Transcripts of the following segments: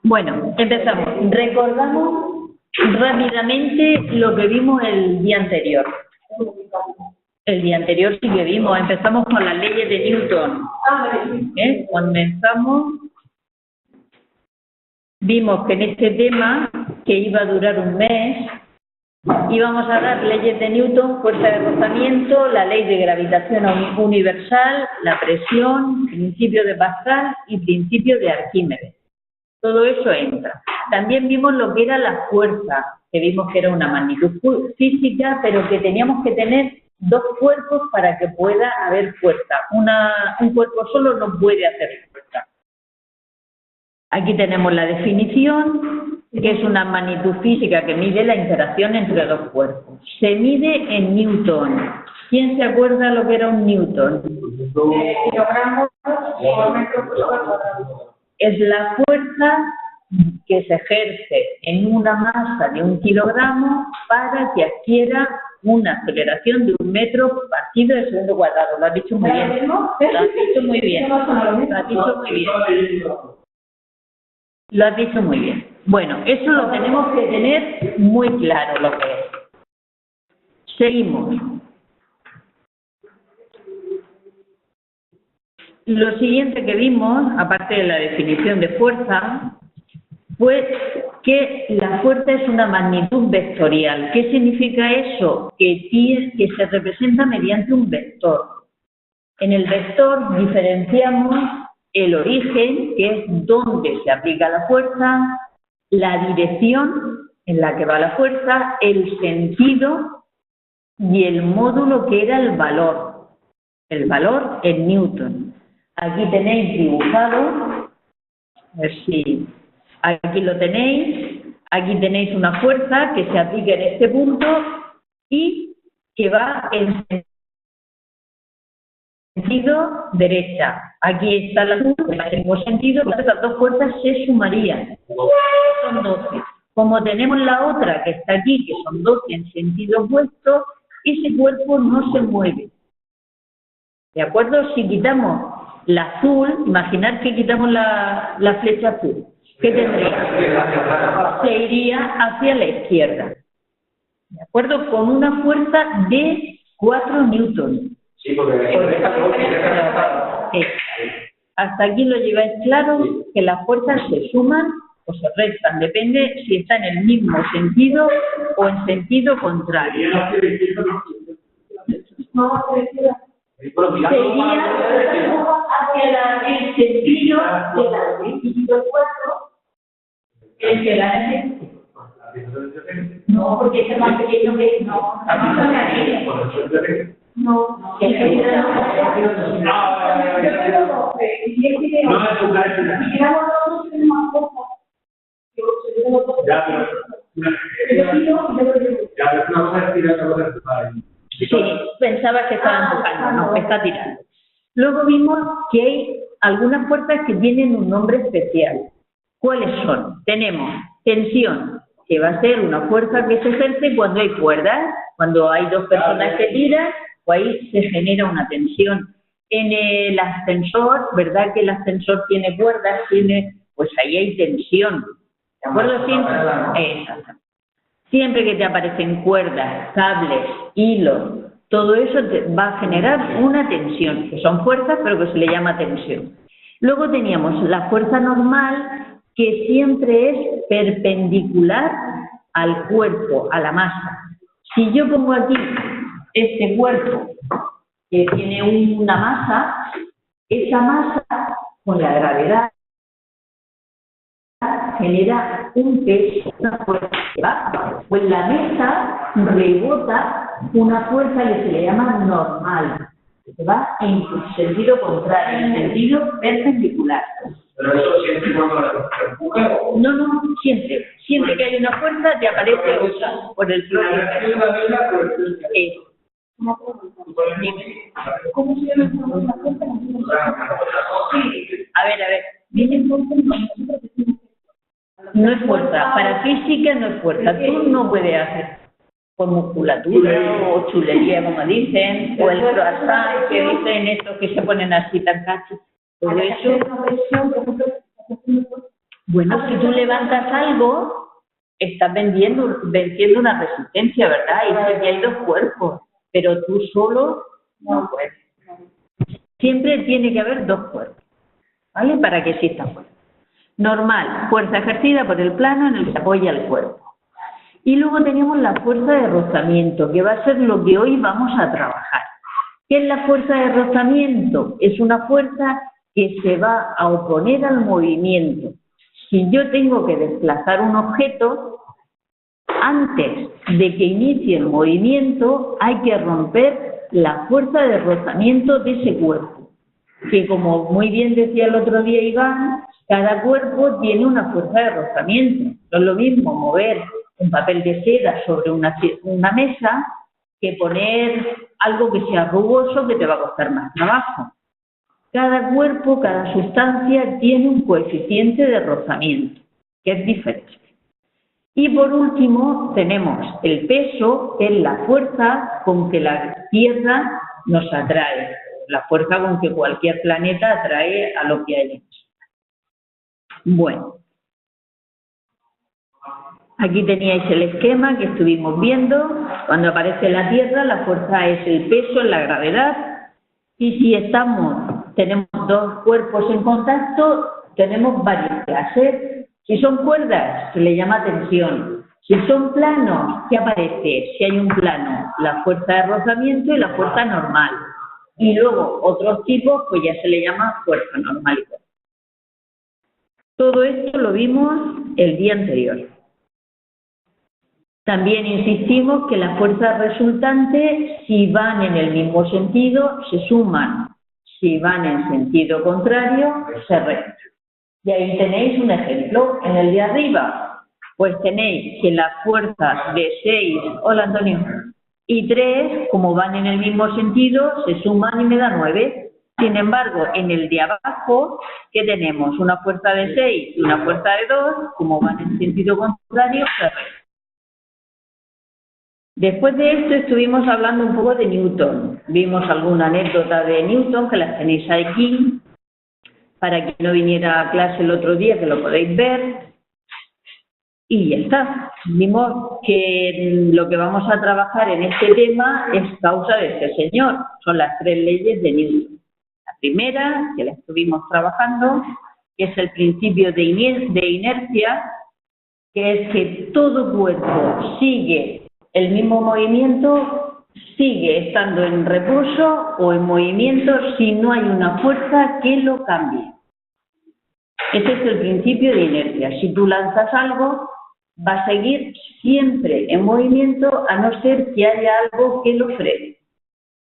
Bueno, empezamos. Recordamos rápidamente lo que vimos el día anterior. El día anterior sí que vimos, empezamos con las leyes de Newton. Comenzamos, vimos que en este tema, que iba a durar un mes, íbamos a dar leyes de Newton, fuerza de rozamiento, la ley de gravitación universal, la presión, principio de Pascal y principio de Arquímedes. Todo eso entra. También vimos lo que era la fuerza, que vimos que era una magnitud física, pero que teníamos que tener dos cuerpos para que pueda haber fuerza. Un cuerpo solo no puede hacer fuerza. Aquí tenemos la definición, que es una magnitud física que mide la interacción entre dos cuerpos. Se mide en Newton. ¿Quién se acuerda lo que era un Newton? Kilogramos por metro cuadrado. Es la fuerza que se ejerce en una masa de 1 kilogramo para que adquiera una aceleración de 1 metro partido de segundo cuadrado. Lo has dicho muy bien. Lo has dicho muy bien. Lo has dicho muy bien. Lo has dicho muy bien. Bueno, eso lo tenemos que tener muy claro lo que es. Seguimos. Lo siguiente que vimos, aparte de la definición de fuerza, fue que la fuerza es una magnitud vectorial. ¿Qué significa eso? Que se representa mediante un vector. En el vector diferenciamos el origen, que es donde se aplica la fuerza, la dirección en la que va la fuerza, el sentido y el módulo que era el valor. El valor en Newton. Aquí tenéis dibujado, a ver si aquí lo tenéis, aquí tenéis una fuerza que se aplica en este punto y que va en sentido derecha. Aquí está la luz, en el mismo sentido, entonces las dos fuerzas se sumarían. Son 12. Como tenemos la otra que está aquí, que son 12 en sentido opuesto, ese cuerpo no se mueve. ¿De acuerdo? Si quitamos la azul, imaginad que quitamos la flecha azul. ¿Qué tendría? Se iría hacia la izquierda. ¿De acuerdo? Con una fuerza de 4 newtons. Sí, porque hasta aquí lo lleváis claro, que las fuerzas se suman o se restan, depende si está en el mismo sentido o en sentido contrario. Sería hacia el sentido de la del 4, el que la no, porque es más pequeño que no. Sí, pensaba que estaba empujando, no, está tirando. Luego vimos que hay algunas fuerzas que tienen un nombre especial. ¿Cuáles son? Tenemos tensión, que va a ser una fuerza que se ejerce cuando hay cuerdas, cuando hay dos personas que tiran, pues ahí se genera una tensión. En el ascensor, ¿verdad que el ascensor tiene cuerdas? Pues ahí hay tensión. ¿De acuerdo? Exacto. Siempre que te aparecen cuerdas, cables, hilos, todo eso te va a generar una tensión, que son fuerzas, pero que se le llama tensión. Luego teníamos la fuerza normal, que siempre es perpendicular al cuerpo, a la masa. Si yo pongo aquí este cuerpo que tiene una masa, esa masa con la gravedad genera un peso, una fuerza que va. Pues la mesa rebota una fuerza que se le llama normal, que va en sentido contrario, en sentido perpendicular. Pero eso siempre cuando la empuja. No, siempre. Siempre que hay una fuerza te aparece otra por el propio. ¿Cómo se llama esa fuerza? A ver. No es fuerza. Para física no es fuerza. Tú no puedes hacer. por musculatura o chulería, como dicen, o el croissant, que dicen estos que se ponen así tan cachos. Todo eso. Bueno, si tú levantas algo, estás venciendo una resistencia, ¿verdad? Y si hay dos cuerpos, pero tú solo no puedes. Siempre tiene que haber dos cuerpos, ¿vale? Para que exista fuerza. Normal, fuerza ejercida por el plano en el que se apoya el cuerpo. Y luego tenemos la fuerza de rozamiento, que va a ser lo que hoy vamos a trabajar. ¿Qué es la fuerza de rozamiento? Es una fuerza que se va a oponer al movimiento. Si yo tengo que desplazar un objeto, antes de que inicie el movimiento, hay que romper la fuerza de rozamiento de ese cuerpo. Que como muy bien decía el otro día Iván, cada cuerpo tiene una fuerza de rozamiento. No es lo mismo mover un papel de seda sobre una mesa que poner algo que sea rugoso que te va a costar más trabajo. Cada cuerpo, cada sustancia tiene un coeficiente de rozamiento, que es diferente. Y por último tenemos el peso, que es la fuerza con que la Tierra nos atrae, la fuerza con que cualquier planeta atrae a lo que hay. Bueno, aquí teníais el esquema que estuvimos viendo. Cuando aparece la Tierra, la fuerza es el peso, en la gravedad. Y si tenemos dos cuerpos en contacto, tenemos varias clases. Si son cuerdas, se le llama tensión. Si son planos, ¿qué aparece? Si hay un plano, la fuerza de rozamiento y la fuerza normal. Y luego otros tipos, pues ya se le llama fuerza normal. Todo esto lo vimos el día anterior. También insistimos que las fuerzas resultantes, si van en el mismo sentido, se suman. Si van en sentido contrario, se restan. Y ahí tenéis un ejemplo. En el de arriba, pues tenéis que las fuerzas de 6, hola Antonio, y 3, como van en el mismo sentido, se suman y me da 9. Sin embargo, en el de abajo, ¿qué tenemos? Una fuerza de 6 y una fuerza de 2, como van en sentido contrario, se restan. Después de esto estuvimos hablando un poco de Newton. Vimos alguna anécdota de Newton que las tenéis aquí. Para quien no viniera a clase el otro día, que lo podéis ver. Y ya está. Vimos que lo que vamos a trabajar en este tema es causa de este señor. Son las 3 leyes de Newton. La primera, que la estuvimos trabajando, que es el principio de inercia, que es que todo cuerpo sigue el mismo movimiento, sigue estando en reposo o en movimiento si no hay una fuerza que lo cambie. Ese es el principio de inercia. Si tú lanzas algo, va a seguir siempre en movimiento a no ser que haya algo que lo frene.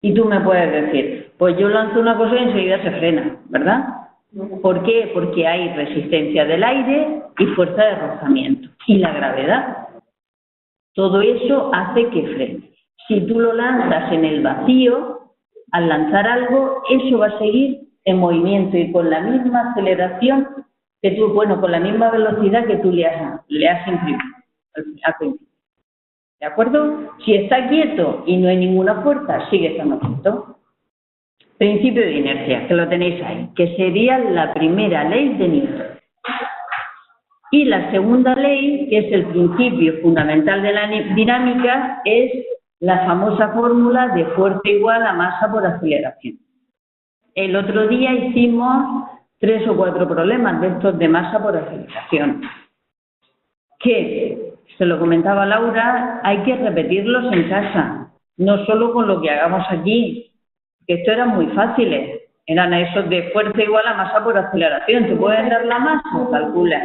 Y tú me puedes decir, pues yo lanzo una cosa y enseguida se frena, ¿verdad? ¿Por qué? Porque hay resistencia del aire y fuerza de rozamiento. Y la gravedad. Todo eso hace que frene. Si tú lo lanzas en el vacío, al lanzar algo, eso va a seguir en movimiento y con la misma aceleración que tú, bueno, con la misma velocidad que tú le has imprimido. ¿De acuerdo? Si está quieto y no hay ninguna fuerza, sigue estando quieto. Principio de inercia, que lo tenéis ahí, que sería la primera ley de Newton. Y la segunda ley, que es el principio fundamental de la dinámica, es la famosa fórmula de fuerza igual a masa por aceleración. El otro día hicimos 3 o 4 problemas de estos de masa por aceleración. Que, se lo comentaba Laura, hay que repetirlos en casa, no solo con lo que hagamos aquí, que esto eran muy fáciles. Eran esos de fuerza igual a masa por aceleración. ¿Te pueden dar la masa? Calcula.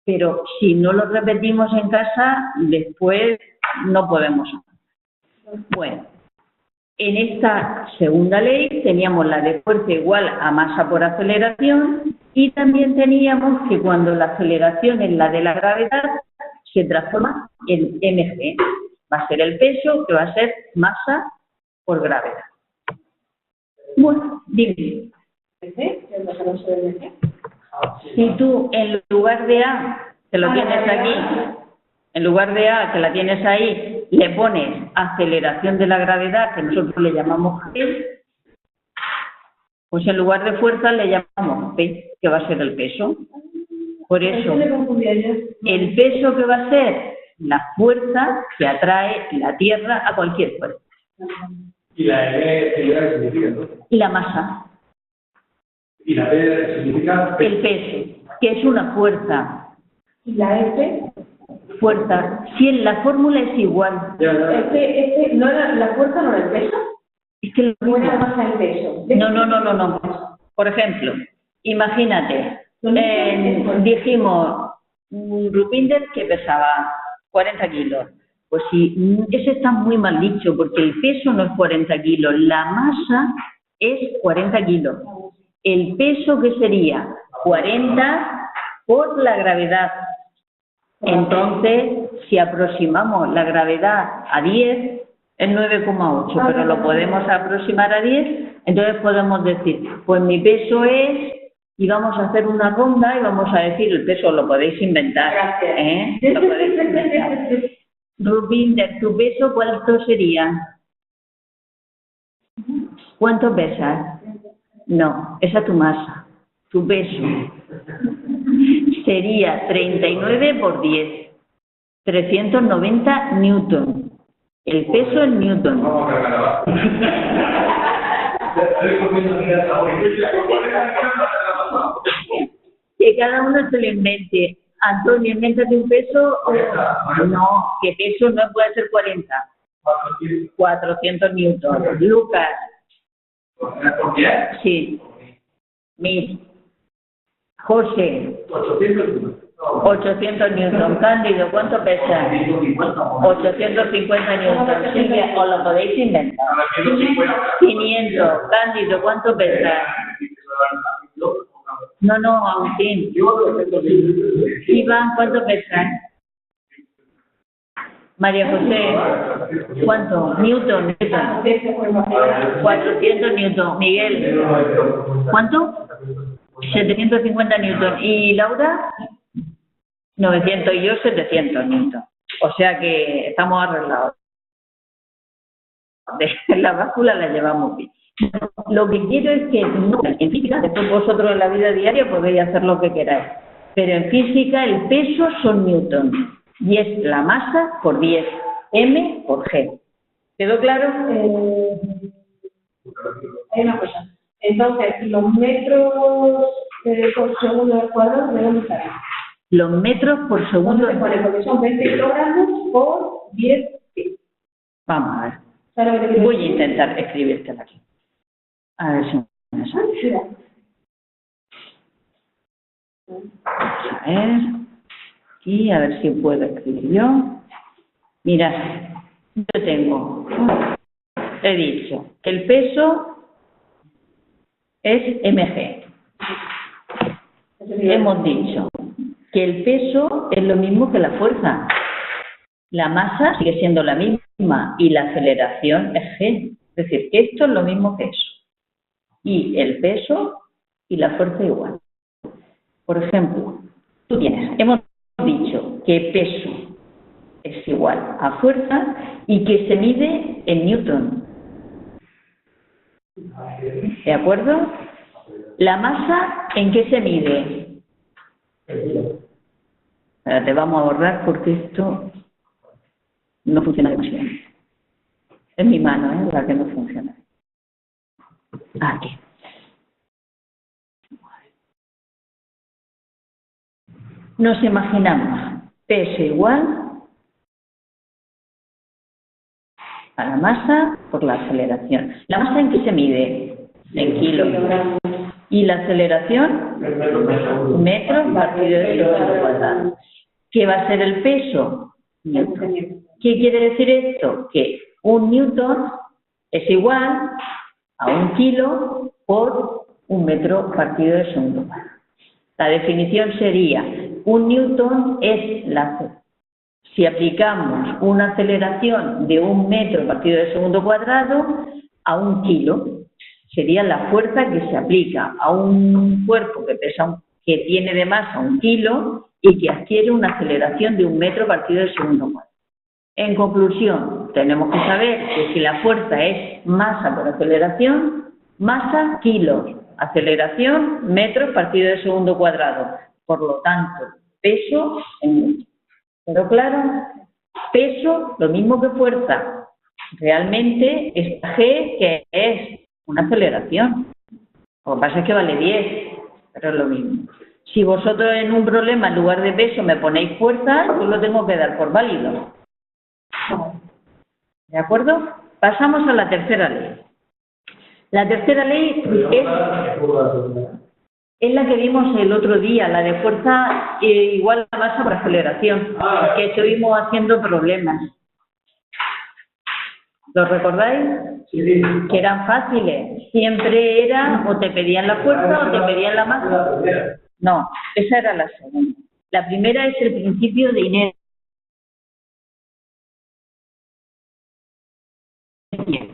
Pero si no lo repetimos en casa, después no podemos. Bueno, en esta segunda ley teníamos la de fuerza igual a masa por aceleración y también teníamos que cuando la aceleración es la de la gravedad, se transforma en mg. Va a ser el peso, que va a ser masa por gravedad. Bueno, dime. Si tú, en lugar de A, te lo tienes aquí, En lugar de A, que la tienes ahí, le pones aceleración de la gravedad, que nosotros le llamamos G, pues en lugar de fuerza le llamamos P, que va a ser el peso. Por eso, el peso que va a ser la fuerza que atrae la Tierra a cualquier fuerza. Y la M significa, ¿no? Y la masa. Y la P significa... El peso, que es una fuerza. ¿Y la F? Fuerza. Si en la fórmula es igual. ¿No era, la fuerza no era el peso? Es que ¿No era la masa el peso? No. Por ejemplo, imagínate, dijimos Rupinder que pesaba 40 kilos. Pues sí, eso está muy mal dicho, porque el peso no es 40 kilos, la masa es 40 kilos. El peso, que sería 40 por la gravedad. Entonces, si aproximamos la gravedad a 10, es 9,8, pero lo podemos aproximar a 10, entonces podemos decir, pues mi peso es, y vamos a hacer una ronda y vamos a decir el peso, lo podéis inventar. Gracias. Lo podéis inventar. Rupinder, ¿tu peso cuánto sería? ¿Cuánto pesas? No, esa es tu masa. Tu peso sería 39 por 10, 390 newton. El peso en newton. Que cada uno se lo invente. Antonio, invéntate un peso. No, que peso no puede ser 40. 400 newton. Lucas. ¿Por qué? Sí. Mil. José. 800 newton. Cándido, ¿cuánto pesa? 850 newton. Silvia, os lo podéis inventar. 500. Cándido, ¿cuánto pesa? No, Agustín. Iván, ¿cuánto pesa? María José, ¿cuánto? Newton. 400 newton. Miguel, ¿cuánto? 750 newton. ¿Y Laura? 900. Y yo 700 newton. O sea que estamos arreglados. La báscula la llevamos bien. Lo que quiero es que en física, después vosotros en la vida diaria podéis hacer lo que queráis, pero en física el peso son newton y es la masa por 10, m por g. ¿Quedó claro? Hay una cosa. Entonces, los metros por segundo al cuadrado, ¿de dónde salen? Los metros por segundo. Porque son 20 kilogramos por 10. Vamos a ver. Voy a intentar escribírtela aquí. A ver si me sale. A ver. Aquí, a ver si puedo escribir yo. Mirad, yo tengo. He dicho que el peso es mg. Hemos dicho que el peso es lo mismo que la fuerza. La masa sigue siendo la misma y la aceleración es g. Es decir, que esto es lo mismo que eso. Y el peso y la fuerza igual. Por ejemplo, hemos dicho que peso es igual a fuerza y que se mide en newton. ¿De acuerdo? La masa, ¿en qué se mide? Espérate, vamos a borrar porque esto no funciona demasiado. Es mi mano, la que no funciona. Aquí. Nos imaginamos peso igual a la masa por la aceleración. ¿La masa en qué se mide? En kilos. ¿Y la aceleración? Metros partido de segundo cuadrado. ¿Qué va a ser el peso? Newton. ¿Qué quiere decir esto? Que un newton es igual a 1 kilo por 1 metro partido de segundo cuadrado. La definición sería, un newton es si aplicamos una aceleración de 1 metro partido de segundo cuadrado a 1 kilo, sería la fuerza que se aplica a un cuerpo que tiene de masa 1 kilo y que adquiere una aceleración de 1 metro partido del segundo cuadrado. En conclusión, tenemos que saber que si la fuerza es masa por aceleración, masa kilos, aceleración metros partido del segundo cuadrado. Por lo tanto, peso en metros. ¿Pero claro? Peso, lo mismo que fuerza. Realmente es G, que es una aceleración. Lo que pasa es que vale 10, pero es lo mismo. Si vosotros en un problema, en lugar de peso, me ponéis fuerza, yo lo tengo que dar por válido. ¿De acuerdo? Pasamos a la tercera ley. La tercera ley es la que vimos el otro día, la de fuerza igual a masa por aceleración, que estuvimos haciendo problemas. ¿Lo recordáis? Sí. Que eran fáciles. Siempre era o te pedían la fuerza o te pedían la masa. No, esa era la segunda. La primera es el principio de inercia,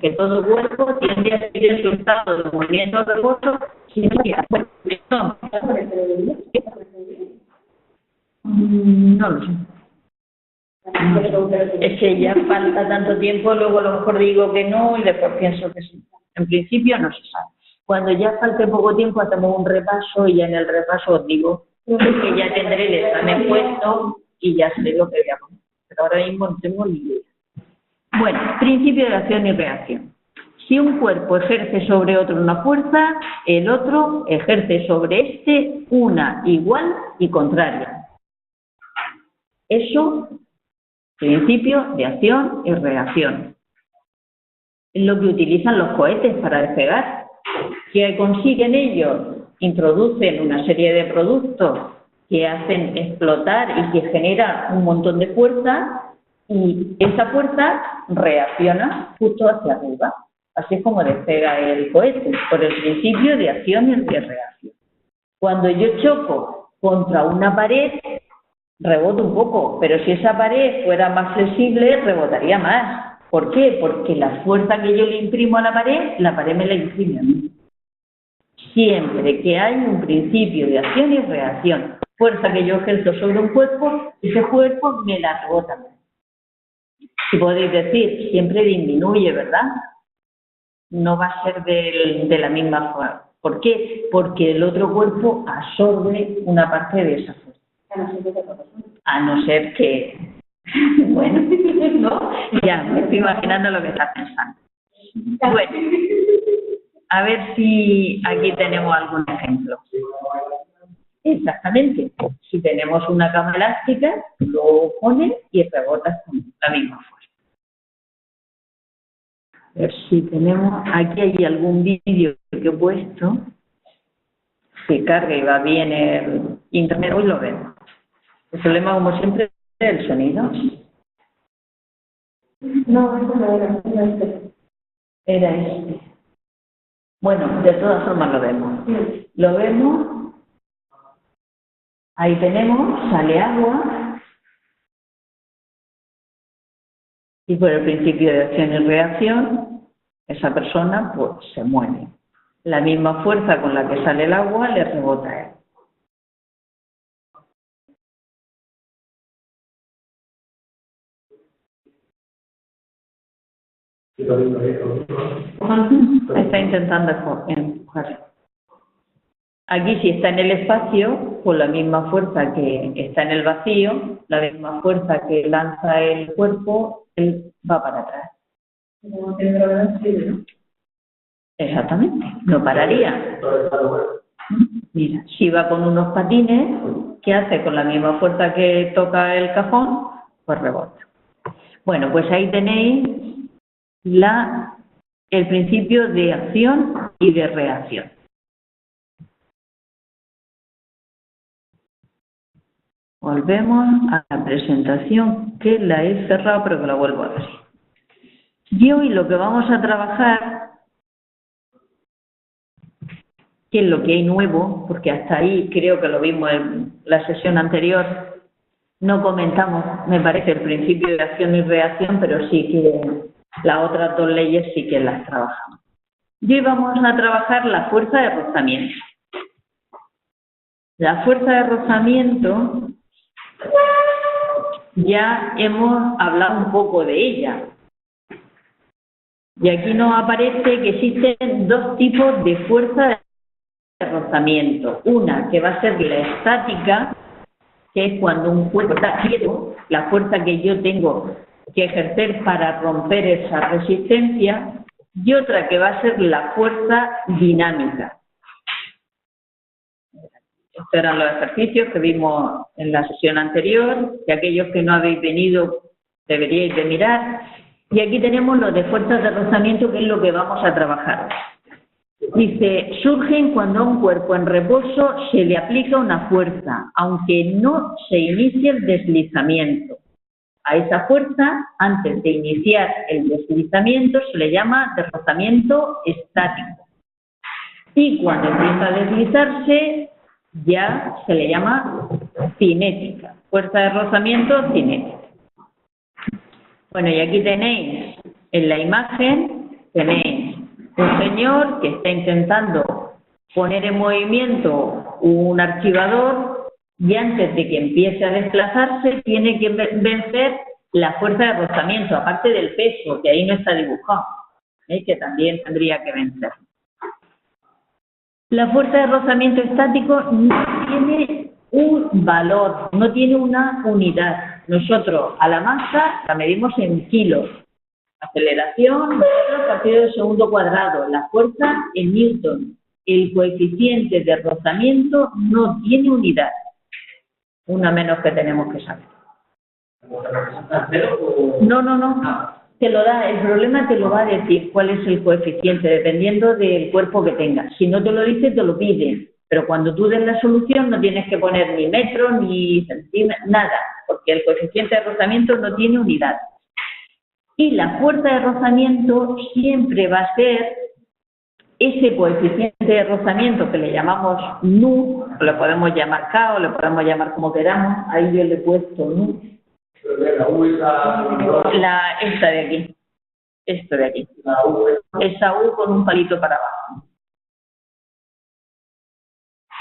que todo cuerpo tiende a seguir el resultado del movimiento reboso sin inercia. No lo sé. Es que ya falta tanto tiempo, luego a lo mejor digo que no y después pienso que sí. En principio no se sabe. Cuando ya falte poco tiempo hacemos un repaso y ya en el repaso os digo que ya tendré el examen puesto y ya sé lo que voy a poner. Pero ahora mismo no tengo ni idea. Bueno, principio de acción y reacción. Si un cuerpo ejerce sobre otro una fuerza, el otro ejerce sobre este una igual y contraria. Eso, principio de acción y reacción. Es lo que utilizan los cohetes para despegar. ¿Qué consiguen ellos? Introducen una serie de productos que hacen explotar y que generan un montón de fuerza y esa fuerza reacciona justo hacia arriba. Así es como despega el cohete, por el principio de acción y de reacción. Cuando yo choco contra una pared, reboto un poco, pero si esa pared fuera más flexible, rebotaría más. ¿Por qué? Porque la fuerza que yo le imprimo a la pared me la imprime a mí. Siempre que hay un principio de acción y reacción, fuerza que yo ejerzo sobre un cuerpo, ese cuerpo me la rebota a mí. Si podéis decir, siempre disminuye, ¿verdad? No va a ser de la misma forma. ¿Por qué? Porque el otro cuerpo absorbe una parte de esa fuerza. A no ser que... Bueno, ¿no? Ya, me estoy imaginando lo que estás pensando. Bueno, a ver si aquí tenemos algún ejemplo. Exactamente. Si tenemos una cama elástica, lo pones y rebotas con la misma fuerza. A ver si tenemos... Aquí hay algún vídeo que he puesto. Si carga y va bien el internet, hoy lo vemos. El problema, como siempre, es el sonido. No, eso no era este. Era este. Bueno, de todas formas lo vemos. Sí. Lo vemos. Ahí tenemos, sale agua. Y por el principio de acción y reacción, esa persona pues se mueve. La misma fuerza con la que sale el agua le rebota a él. Está intentando empujar. Aquí si está en el espacio, con la misma fuerza que está en el vacío, la misma fuerza que lanza el cuerpo, él va para atrás. Como tiene gravedad, sí, ¿no? Exactamente, no pararía. Mira, si va con unos patines, ¿qué hace? Con la misma fuerza que toca el cajón, pues rebota. Bueno, pues ahí tenéis el principio de acción y de reacción. Volvemos a la presentación, que la he cerrado, pero que la vuelvo a abrir. Y hoy lo que vamos a trabajar, que es lo que hay nuevo, porque hasta ahí creo que lo vimos en la sesión anterior, no comentamos, me parece, el principio de acción y reacción, pero sí que las otras dos leyes sí que las trabajamos. Y hoy vamos a trabajar la fuerza de rozamiento. La fuerza de rozamiento Ya hemos hablado un poco de ella. Y aquí nos aparece que existen dos tipos de fuerza de rozamiento. Una que va a ser la estática, que es cuando un cuerpo está quieto, la fuerza que yo tengo que ejercer para romper esa resistencia, y otra que va a ser la fuerza dinámica. Estos eran los ejercicios que vimos en la sesión anterior, y aquellos que no habéis venido deberíais de mirar. Y aquí tenemos los de fuerzas de rozamiento, que es lo que vamos a trabajar. Dice, surgen cuando a un cuerpo en reposo se le aplica una fuerza, aunque no se inicie el deslizamiento. A esa fuerza, antes de iniciar el deslizamiento, se le llama de rozamiento estático. Y cuando empieza a deslizarse, ya se le llama cinética, fuerza de rozamiento cinética. Bueno, y aquí tenéis, en la imagen, tenéis un señor que está intentando poner en movimiento un archivador y antes de que empiece a desplazarse tiene que vencer la fuerza de rozamiento, aparte del peso, que ahí no está dibujado, que también tendría que vencer. La fuerza de rozamiento estático no tiene un valor, no tiene una unidad. Nosotros a la masa la medimos en kilos. Aceleración, partido del segundo cuadrado, la fuerza en newton. El coeficiente de rozamiento no tiene unidad. Una menos que tenemos que saber. No. Te lo da, el problema te lo va a decir cuál es el coeficiente, dependiendo del cuerpo que tengas. Si no te lo dice, te lo pide. Pero cuando tú des la solución no tienes que poner ni metro, ni centímetro, nada, porque el coeficiente de rozamiento no tiene unidad. Y la fuerza de rozamiento siempre va a ser ese coeficiente de rozamiento que le llamamos nu, o le podemos llamar K, o le podemos llamar como queramos, ahí yo le he puesto nu. Esta de aquí, esto de aquí, esa U con un palito para abajo.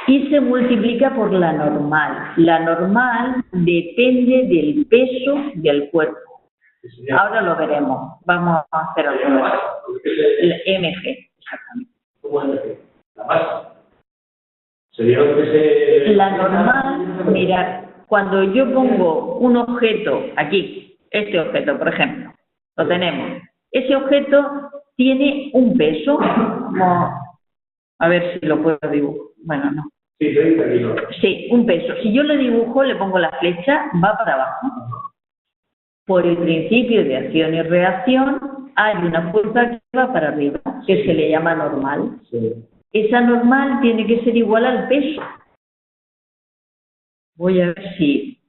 Y se multiplica por la normal. La normal depende del peso del cuerpo. Ahora lo veremos. Vamos a hacer algo. El MG, exactamente. ¿Cómo es MG? La masa. Sería lo que se... La normal, mirad, cuando yo pongo un objeto aquí, este objeto, por ejemplo, lo tenemos. Ese objeto tiene un peso, como, a ver si lo puedo dibujar. Bueno, no. Sí, 30 kilos. Sí, un peso. Si yo le dibujo, le pongo la flecha, va para abajo. Por el principio de acción y reacción, hay una fuerza que va para arriba, que se le llama normal. Sí. Esa normal tiene que ser igual al peso. Voy a ver si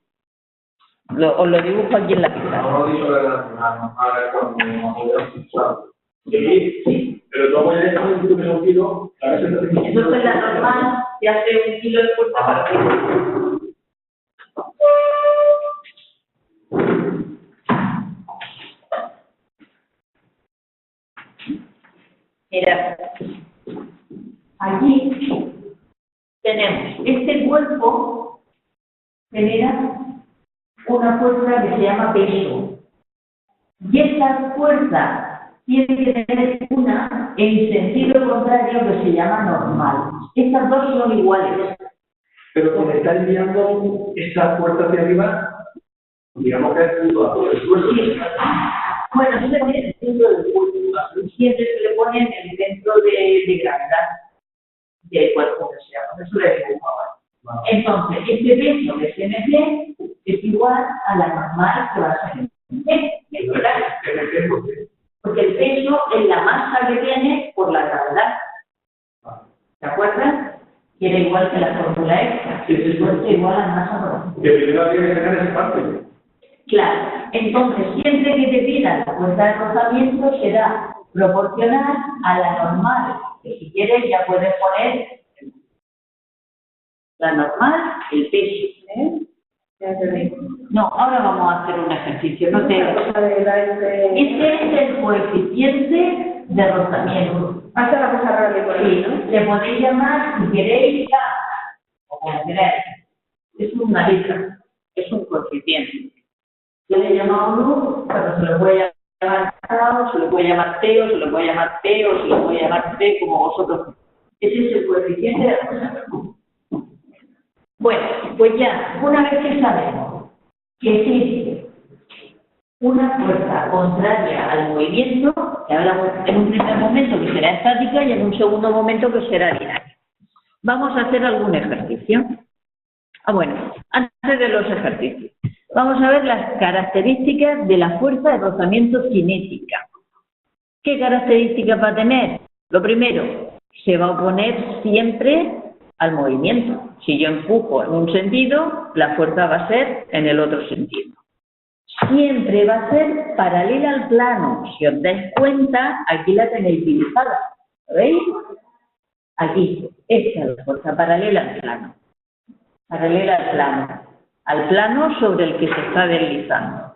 os lo dibujo aquí en la pizarra. No dicho la normal cuando sí, pero tú voy a dejar un kilo menos kilo, a veces no te... Entonces la normal te hace 1 kilo de fuerza para arriba. Mira, aquí tenemos este cuerpo genera una fuerza que se llama peso. Y esta fuerza tiene que tener una en sentido contrario que se llama normal. Estas dos son iguales. Pero como está enviando esa fuerza hacia arriba, digamos que es punto a el suelo. Sí. Bueno, eso es el centro del cuerpo. Siempre se le pone en el centro de gravedad del cuerpo que sea. Por eso le dibujo ahora. Entonces, este peso que se mete es igual a la normal que va a ser el ¿verdad? Porque el peso es la masa que tiene por la gravedad. ¿Te acuerdas? Que era igual que la fórmula extra. Sí. Fuerza igual a masa por ejemplo. Que primero tiene que tener esa parte. Claro. Entonces, siempre que te pida la fuerza de rozamiento será proporcional a la normal. Que si quieres ya puedes poner la normal, el peso. No, ahora vamos a hacer un ejercicio. No te... Este es el coeficiente de rozamiento. Hasta la cosa rara de por ahí, ¿no? Le podéis llamar, si queréis, o como queráis. Es una letra. es un coeficiente. Yo le he llamado luz, pero se le puede llamar K, se le puede llamar T, o se le puede llamar P, o se le puede llamar T, como vosotros. Ese es el coeficiente de rozamiento. Bueno, pues ya, una vez que sabemos que existe una fuerza contraria al movimiento, que hablamos en un primer momento que será estática y en un segundo momento que será dinámica. Vamos a hacer algún ejercicio. Bueno, antes de los ejercicios, vamos a ver las características de la fuerza de rozamiento cinética. ¿Qué características va a tener? Lo primero, se va a oponer siempre al movimiento. Si yo empujo en un sentido, la fuerza va a ser en el otro sentido. Siempre va a ser paralela al plano. Si os dais cuenta, aquí la tenéis dibujada. ¿Lo veis? Aquí, esta es la fuerza paralela al plano. Paralela al plano sobre el que se está deslizando.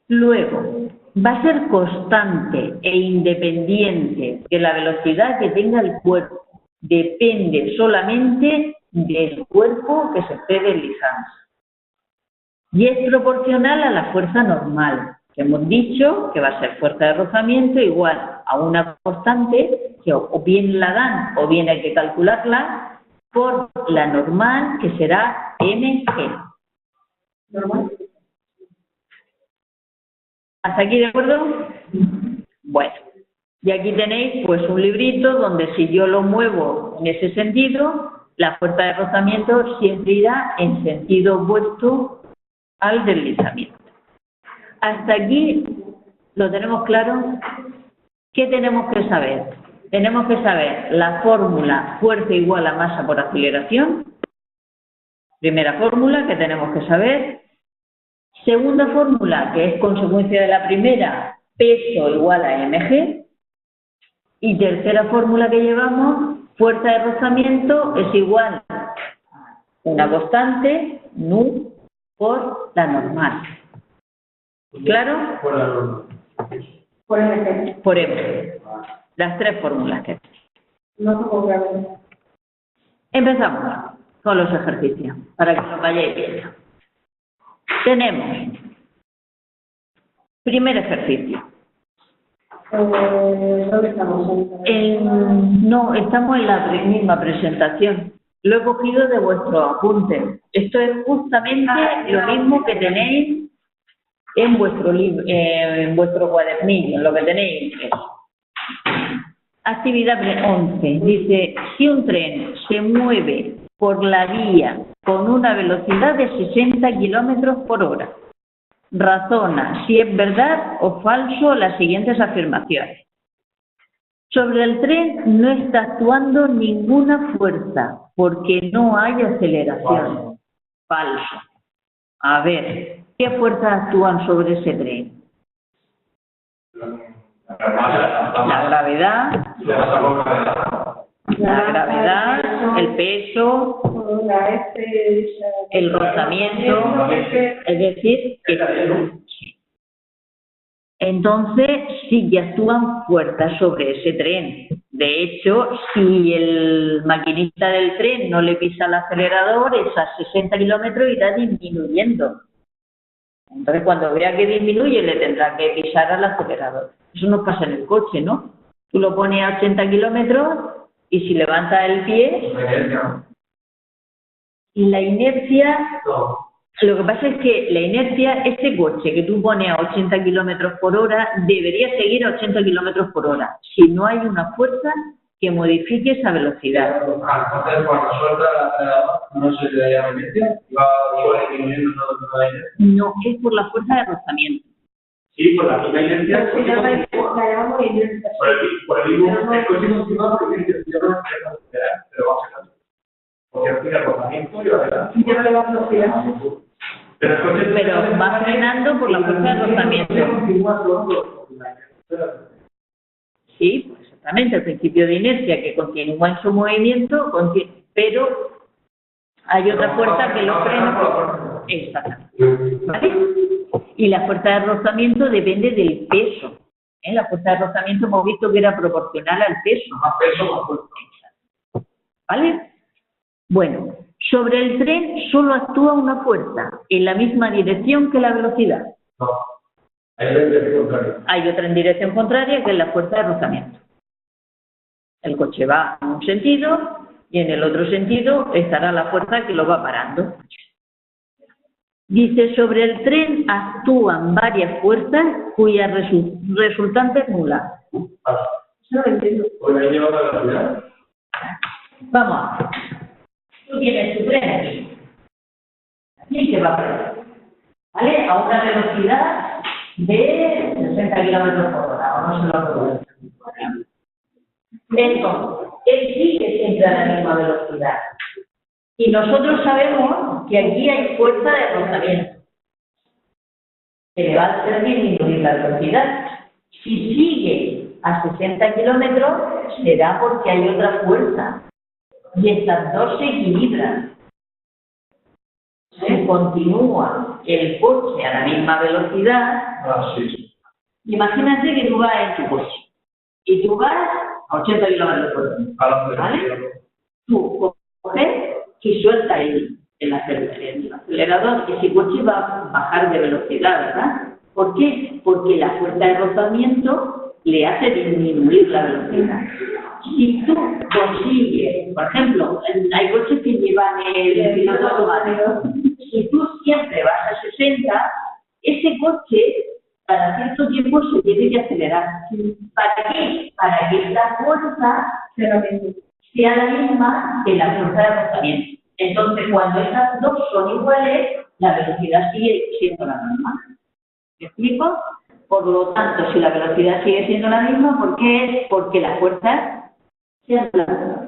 Luego, va a ser constante e independiente de la velocidad que tenga el cuerpo. Depende solamente del cuerpo que se esté deslizando. Y es proporcional a la fuerza normal, que hemos dicho que va a ser fuerza de rozamiento igual a una constante, que o bien la dan o bien hay que calcularla, por la normal, que será mg. ¿Normal? ¿Hasta aquí de acuerdo? Bueno, y aquí tenéis pues un librito donde si yo lo muevo en ese sentido, la fuerza de rozamiento siempre irá en sentido opuesto al deslizamiento. Hasta aquí lo tenemos claro. ¿Qué tenemos que saber? Tenemos que saber la fórmula fuerza igual a masa por aceleración. Primera fórmula que tenemos que saber. Segunda fórmula, que es consecuencia de la primera, peso igual a mg. Y tercera fórmula que llevamos, fuerza de rozamiento es igual a una constante, nu, por la normal. ¿Claro? Por la norma. Por ejemplo. Por mg. Las tres fórmulas que tenemos. No se compran. Empezamos con los ejercicios, para que los vayáis viendo. Tenemos primer ejercicio. ¿Dónde estamos? No, estamos en la misma presentación. Lo he cogido de vuestro apunte. Esto es justamente lo mismo que tenéis en vuestro cuadernillo, lo que tenéis. Actividad 11. Dice, si un tren se mueve por la vía con una velocidad de 60 kilómetros por hora, razona si es verdad o falso las siguientes afirmaciones. Sobre el tren no está actuando ninguna fuerza porque no hay aceleración. Falso. A ver, ¿qué fuerzas actúan sobre ese tren? La gravedad, el peso, el rozamiento, es decir, entonces sí que actúan fuerzas sobre ese tren. De hecho, si el maquinista del tren no le pisa el acelerador, esas 60 kilómetros irá disminuyendo. Entonces, cuando vea que disminuye, le tendrá que pisar al acelerador. Eso no pasa en el coche, ¿no? Tú lo pones a 80 kilómetros y si levanta el pie... Y la inercia... Lo que pasa es que la inercia, este coche que tú pones a 80 kilómetros por hora, debería seguir a 80 kilómetros por hora, si no hay una fuerza que modifique esa velocidad. Entonces, cuando suelta el acelerador, no se le llama inercia, va disminuyendo toda la inercia. No, es por la fuerza de rozamiento. Sí, por la misma inercia. Pero si la llamamos inercia. Por el mismo, el coche continúa porque tiene que acelerar, pero va a acelerar. Porque tiene rozamiento y va a acelerar. Y no le va a acelerar. Pero va frenando por la fuerza de rozamiento. Sí, pues exactamente, el principio de inercia que continúa en su movimiento, pero hay otra fuerza que lo frena. Exactamente. ¿Vale? Y la fuerza de rozamiento depende del peso. La fuerza de rozamiento hemos visto que era proporcional al peso. Más peso, más fuerza. ¿Vale? Bueno, Sobre el tren solo actúa una fuerza, en la misma dirección que la velocidad. No. Hay otra dirección contraria. Hay otra en dirección contraria, que es la fuerza de rozamiento. El coche va en un sentido y en el otro sentido estará la fuerza que lo va parando. Dice, sobre el tren actúan varias fuerzas cuya resultante es nula. Vale. No lo entiendo. Pues ahí lleva la velocidad. Vamos a ver. Tú tienes tu tren aquí. Aquí se va a perder. ¿Vale? A una velocidad de 60 kilómetros por hora. O no se lo puedo decir. Entonces, él sigue siempre a la misma velocidad. Y nosotros sabemos que aquí hay fuerza de rozamiento, que le va a hacer disminuir la velocidad. Si sigue a 60 kilómetros, será porque hay otra fuerza. Y estas dos se equilibran. Si continúa el coche a la misma velocidad, Ah, sí. imagínate que tú vas en tu coche y tú vas a 80 kilómetros por hora. ¿Vale? Tú coges y sueltas el acelerador, ese coche va a bajar de velocidad, ¿verdad? ¿Por qué? Porque la fuerza de rozamiento le hace disminuir la velocidad. Si tú consigues, por ejemplo, hay coches que llevan el piloto automático, si tú siempre vas a 60, ese coche cada cierto tiempo se tiene que acelerar. ¿Para qué? Para que esta fuerza sea la misma que la fuerza de rozamiento. Entonces, cuando estas dos son iguales, la velocidad sigue siendo la misma. ¿Me explico? Por lo tanto, si la velocidad sigue siendo la misma, ¿por qué es? Porque la fuerza se anula.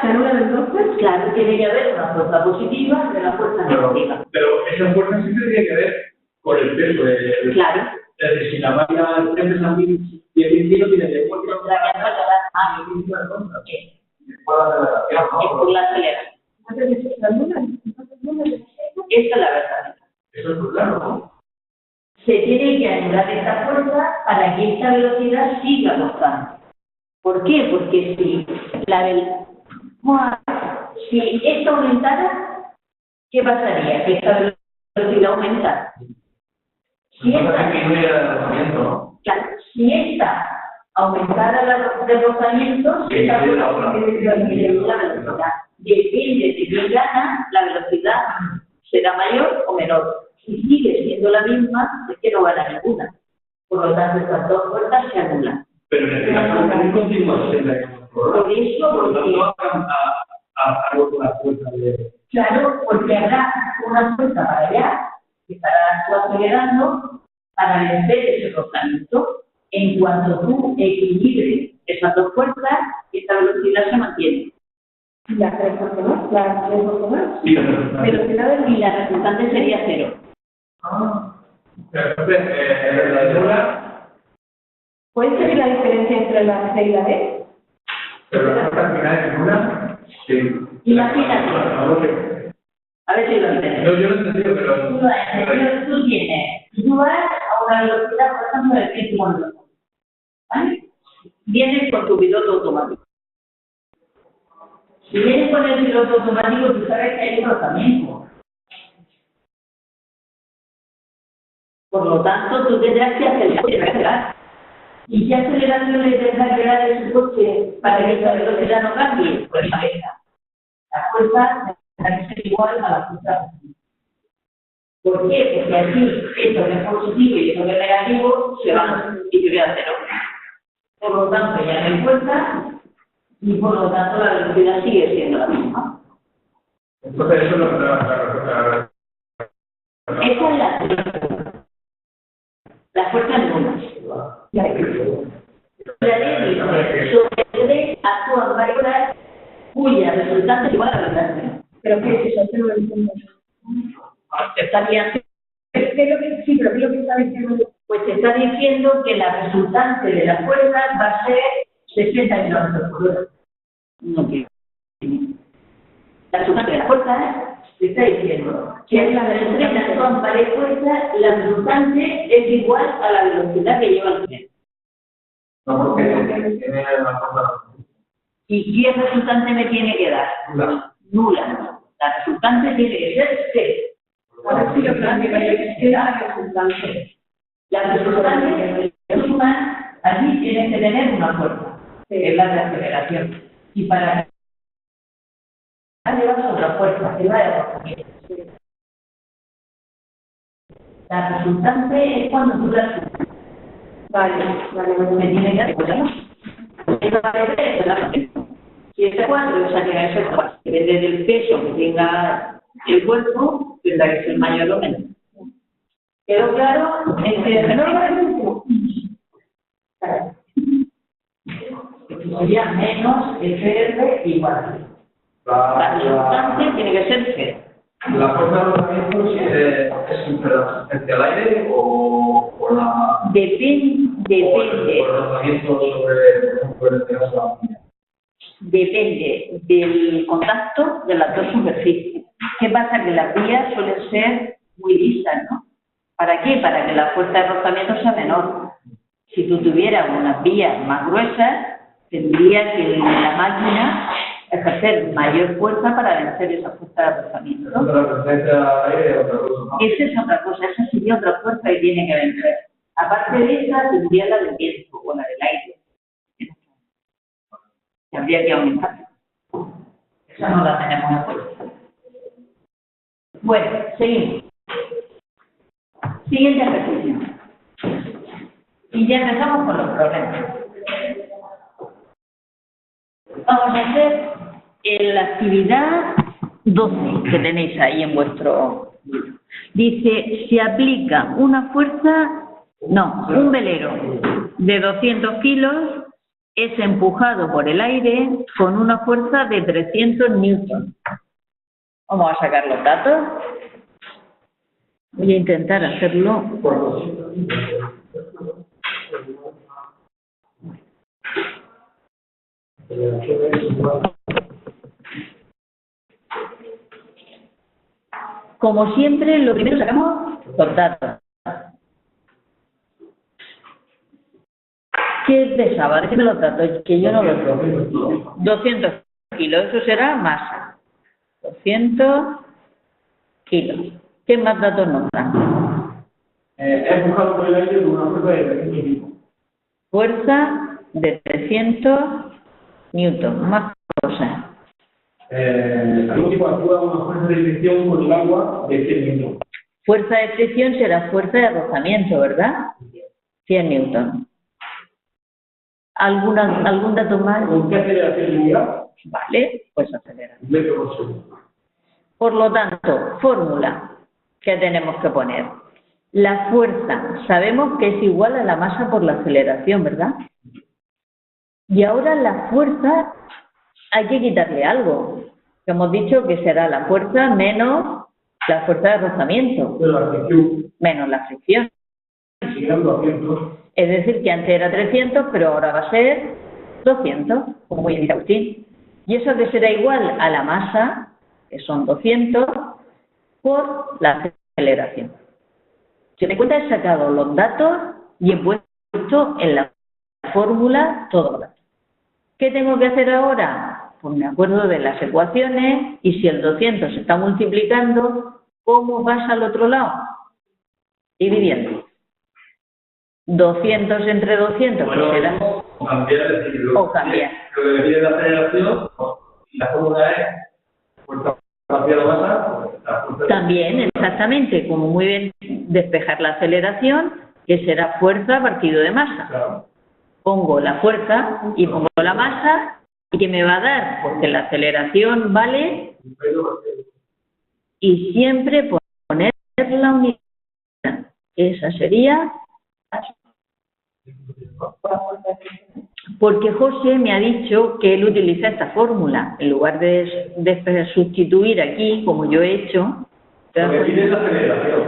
¿Se anula entonces? Claro, tiene que haber una fuerza positiva y una fuerza negativa. Pero esa fuerza siempre tiene que ver con el peso de... Claro. Es decir, si la máquina pesa 10 kilos, tiene que... Es por la aceleración. ¿Se anula? Esa es la verdad. Eso es muy claro, ¿no? Se tiene que anular esta fuerza para que esta velocidad siga constante. ¿Por qué? Porque si esto aumentara, ¿qué pasaría? Que esta velocidad aumentara. Si esta aumentara el rozamiento, esta fuerza disminuiría la velocidad. Depende de quién gana, la velocidad será mayor o menor. Si sigue siendo la misma, es que no gana ninguna. Por lo tanto, estas dos fuerzas se anulan. Pero en este caso, ¿cómo continúa 60 kilómetros por hora? Por eso, Por lo tanto, hago una fuerza de... claro, porque habrá una fuerza para allá, que estará tú acelerando, para vencer ese rozamiento. En cuanto tú equilibres esas dos fuerzas, esta velocidad se mantiene. ¿Y la tres por qué no? ¿La tres por qué no? Sí, Velocidad y la resultante sería cero. Entonces, la nula... ¿Puede ser la diferencia entre la C y la D? Pero la fuerza al final es nula. Sí. Imagínate. A ver si lo entiendes. No, yo lo he entendido, pero... Tú vas a una velocidad, por ejemplo, de 100 kilómetros. ¿Vale? Vienes con tu piloto automático. Si vienes con el piloto automático, tú sabes que hay un rozamiento. Por lo tanto, tú tendrás que acelerar. ¿Y qué aceleración le tendrá que dar ese coche para que esa velocidad no cambie? Pues esa. La fuerza tendrá que ser igual a la fuerza. ¿Por qué? Porque aquí esto que es positivo y esto que es negativo se van y te queda cero. Por lo tanto, ya no hay fuerza y por lo tanto la velocidad sigue siendo la misma. Entonces, eso es lo que la Esa es la fuerza nula. La ley dice, sobre el actúan variables cuya resultante es igual a la velocidad. ¿Pero qué es eso? ¿Qué lo entiendo? Está bien. Sí, pero ¿qué es lo que está diciendo? Pues te está diciendo que la resultante de la fuerza va a ser 60 kilómetros por hora. No tiene. La resultante de la fuerza te está diciendo que en la velocidad son varias fuerzas, la resultante es igual a la velocidad que lleva el tren. No, porque tiene la fuerza... ¿Y qué resultante me tiene que dar? Nula. Nula. La resultante tiene que ser C. Ahora sí, yo creo que la resultante. La resultante que suma, allí tienes que tener una fuerza, que es la de aceleración. Y para llevar otra fuerza, que es la de arrojamiento. La resultante es cuando tú la sumas. Vale. Me tiene que recordar. Si es 4, o sea que es 4. Depende del peso que tenga el cuerpo, tendrá que ser mayor o menor. ¿Quedó claro? Sería menos FR igual. La resultante tiene que ser 0. ¿La fuerza de rozamiento es inferior hacia el aire o la...? Depende. ¿O el rozamiento sobre este caso? Depende del contacto de las dos superficies. ¿Qué pasa? Que las vías suelen ser muy lisas, ¿no? ¿Para qué? Para que la fuerza de rozamiento sea menor. Si tú tuvieras unas vías más gruesas, tendría que la máquina ejercer mayor fuerza para vencer esa fuerza de rozamiento, ¿no? La resistencia al aire es otra cosa, ¿no? Esa es otra cosa, esa sería otra fuerza que tiene que vencer. Aparte de esa, tendría la del viento o la del aire. Que habría que aumentar. Esa no la tenemos en cuenta. Bueno, seguimos. Siguiente ejercicio. Y ya empezamos con los problemas. Vamos a hacer la actividad 12 que tenéis ahí en vuestro libro. Dice, se aplica una fuerza, un velero de 200 kilos es empujado por el aire con una fuerza de 300 newtons. Vamos a sacar los datos. Voy a intentar hacerlo. Como siempre, lo primero sacamos los datos. ¿Qué pesaba? Déjeme los datos, que yo no los veo. 200 kilos, eso será masa. 200 kilos. ¿Qué más datos nos dan? He empujado por el aire con una fuerza de 300 newtons. Fuerza de 300 newtons. Más cosas. Algún tipo actúa una fuerza de fricción con el agua de 100 newtons. Fuerza de fricción será fuerza de rozamiento, ¿verdad? 100 newtons. ¿Algún dato más? ¿Con qué aceleración lineal? Vale, pues acelera. Metro por segundo. Por lo tanto, fórmula que tenemos que poner. La fuerza, sabemos que es igual a la masa por la aceleración, ¿verdad? Y ahora la fuerza hay que quitarle algo. Que hemos dicho que será la fuerza menos la fuerza de rozamiento. Pero la fricción. Menos la fricción. Serían 200. Es decir, que antes era 300, pero ahora va a ser 200, como muy bien Agustín. Y eso que será igual a la masa, que son 200, por la aceleración. Si te cuenta, he sacado los datos y he puesto en la fórmula todos los datos. ¿Qué tengo que hacer ahora? Pues me acuerdo de las ecuaciones y si el 200 se está multiplicando, ¿cómo vas al otro lado? Dividiendo. 200 entre 200, Bueno, pues será... o cambiar, es decir, O cambiar. Lo que me pide la aceleración, la fórmula es fuerza parcial masa. También, exactamente, como muy bien despejar la aceleración, que será fuerza partido de masa. Claro. Pongo la fuerza y pongo la masa, ¿y qué me va a dar? Porque la aceleración vale, y siempre poner la unidad. Esa sería... Porque José me ha dicho que él utiliza esta fórmula, en lugar de sustituir aquí, como yo he hecho,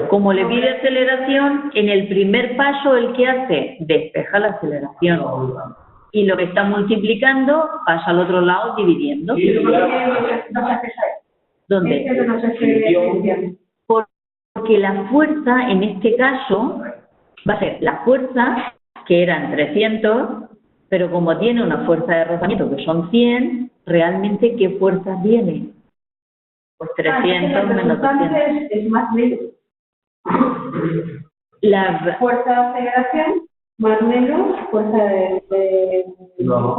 como le pide aceleración, en el primer paso el que hace, despeja la aceleración. Y lo que está multiplicando pasa al otro lado dividiendo. ¿Dónde? Porque la fuerza, en este caso, va a ser la fuerza, que eran 300, pero como tiene una fuerza de rozamiento que son 100, realmente ¿qué fuerza tiene? Pues 300 menos 200. Es más menos. La Fuerza de aceleración más menos fuerza de fricción.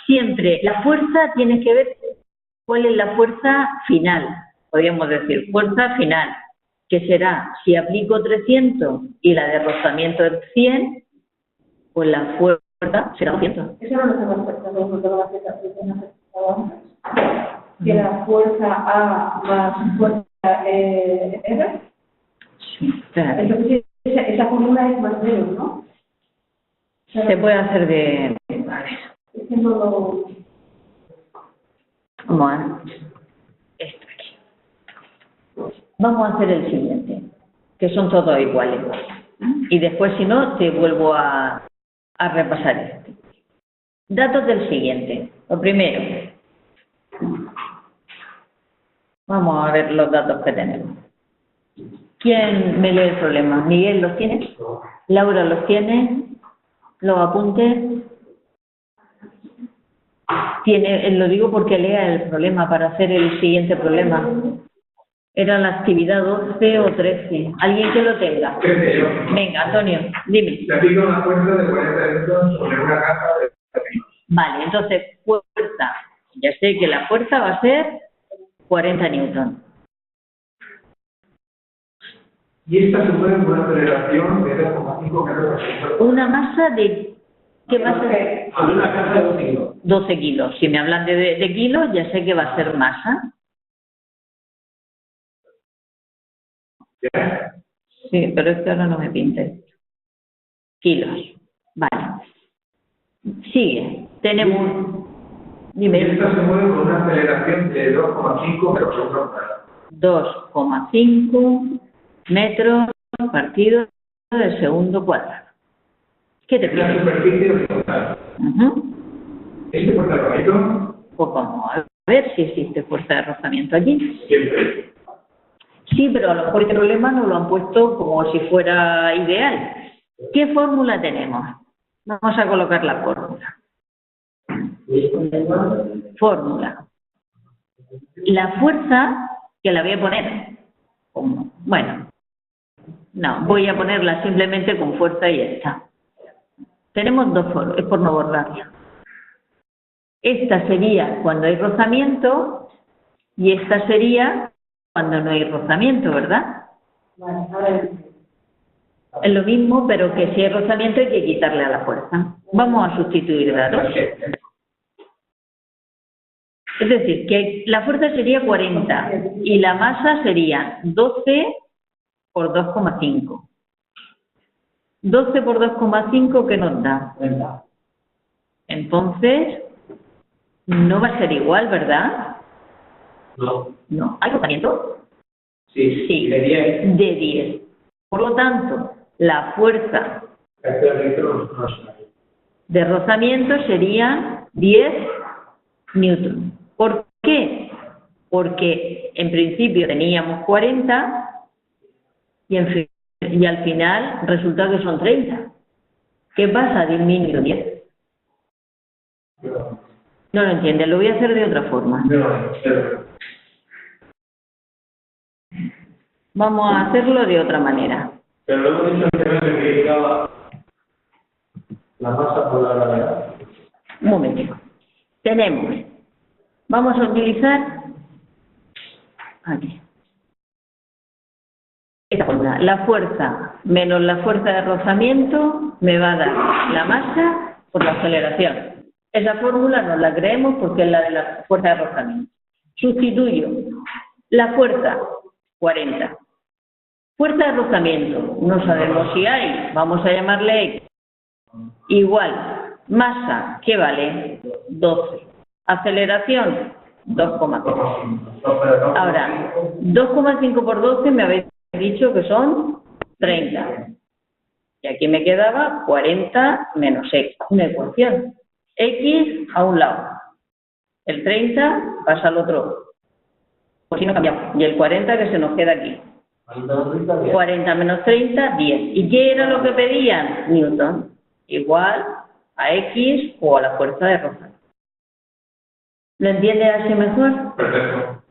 siempre, la fuerza tiene que ver cuál es la fuerza final, podríamos decir, fuerza final, que será, si aplico 300 y la de rozamiento es 100, pues la fuerza será 200. Eso no lo tengo aceptado, no tengo aceptado antes. Que la fuerza A más fuerza R. Sí, espérate. Entonces, esa fórmula es más menos, ¿no? Se puede hacer de... A ver, Es que no lo... vamos a... Esto aquí. Vamos a hacer el siguiente, que son todos iguales. Y después, si no, te vuelvo a repasar este. Datos del siguiente. Lo primero. Vamos a ver los datos que tenemos. ¿Quién me lee el problema? ¿Miguel los tiene? ¿Laura los tiene? ¿Los apuntes? Lo digo porque lea el problema para hacer el siguiente problema. Era la actividad 12 o 13. ¿Alguien que lo tenga? 13 yo. Venga, Antonio, dime. Se aplica una fuerza de 40 newtons sobre una caja de Vale, entonces, fuerza. Ya sé que la fuerza va a ser 40 newtons. y esta supone una aceleración de 2,5 metros por segundo. Una masa de... ¿Qué masa? Sobre una caja de 12 kilos. 12 kilos. Si me hablan de kilos, ya sé que va a ser masa. Sí, pero es que ahora no me pinte. Kilos. Vale. Sigue. Tenemos... Y Dime. esta se mueve con una aceleración de 2,5 metros por segundo. 2,5 metros partido del segundo cuadrado. ¿Qué te Es la piensas? superficie horizontal. ¿Este fuerza de rozamiento? Pues vamos a ver si existe fuerza de rozamiento aquí. Siempre. Sí, pero a lo mejor este problema nos lo han puesto como si fuera ideal. ¿Qué fórmula tenemos? Vamos a colocar la fórmula. Fórmula. La fuerza, que la voy a poner como, bueno, no, voy a ponerla simplemente con fuerza y ya está. Tenemos dos fórmulas, es por no borrarla. Esta sería cuando hay rozamiento y esta sería cuando no hay rozamiento, ¿verdad? Vale, ahora Es lo mismo, pero que si hay rozamiento hay que quitarle a la fuerza. Vamos a sustituir datos. Es decir, que la fuerza sería 40 y la masa sería 12 por 2,5. 12 por 2,5, ¿qué nos da? Entonces, no va a ser igual, ¿verdad? No. No. ¿Hay rozamiento? Sí. Sí. De 10. De 10. Por lo tanto, la fuerza de rozamiento sería 10 newton. ¿Por qué? Porque en principio teníamos 40 y al final resulta que son 30. ¿Qué pasa? Disminuyo 10. No lo entiendes, lo voy a hacer de otra forma. Vamos a hacerlo de otra manera. Pero lo hemos dicho anteriormente que indicaba la masa por la gravedad. Un momentito. Vamos a utilizar aquí esta fórmula. La fuerza menos la fuerza de rozamiento me va a dar la masa por la aceleración. Esa fórmula nos la creemos porque es la de la fuerza de rozamiento. Sustituyo la fuerza, 40. Fuerza de rozamiento, no sabemos si hay, vamos a llamarle X. Igual, masa, ¿qué vale? 12. Aceleración, 2,5. Ahora, 2,5 por 12 me habéis dicho que son 30. Y aquí me quedaba 40 menos X, una ecuación. X a un lado. El 30 pasa al otro. Por si no cambiamos. Y el 40 que se nos queda aquí. 40 menos 30, 10. ¿Y qué era lo que pedían? Newton. Igual a X o a la fuerza de rozamiento. ¿Lo entiendes así mejor? Perfecto.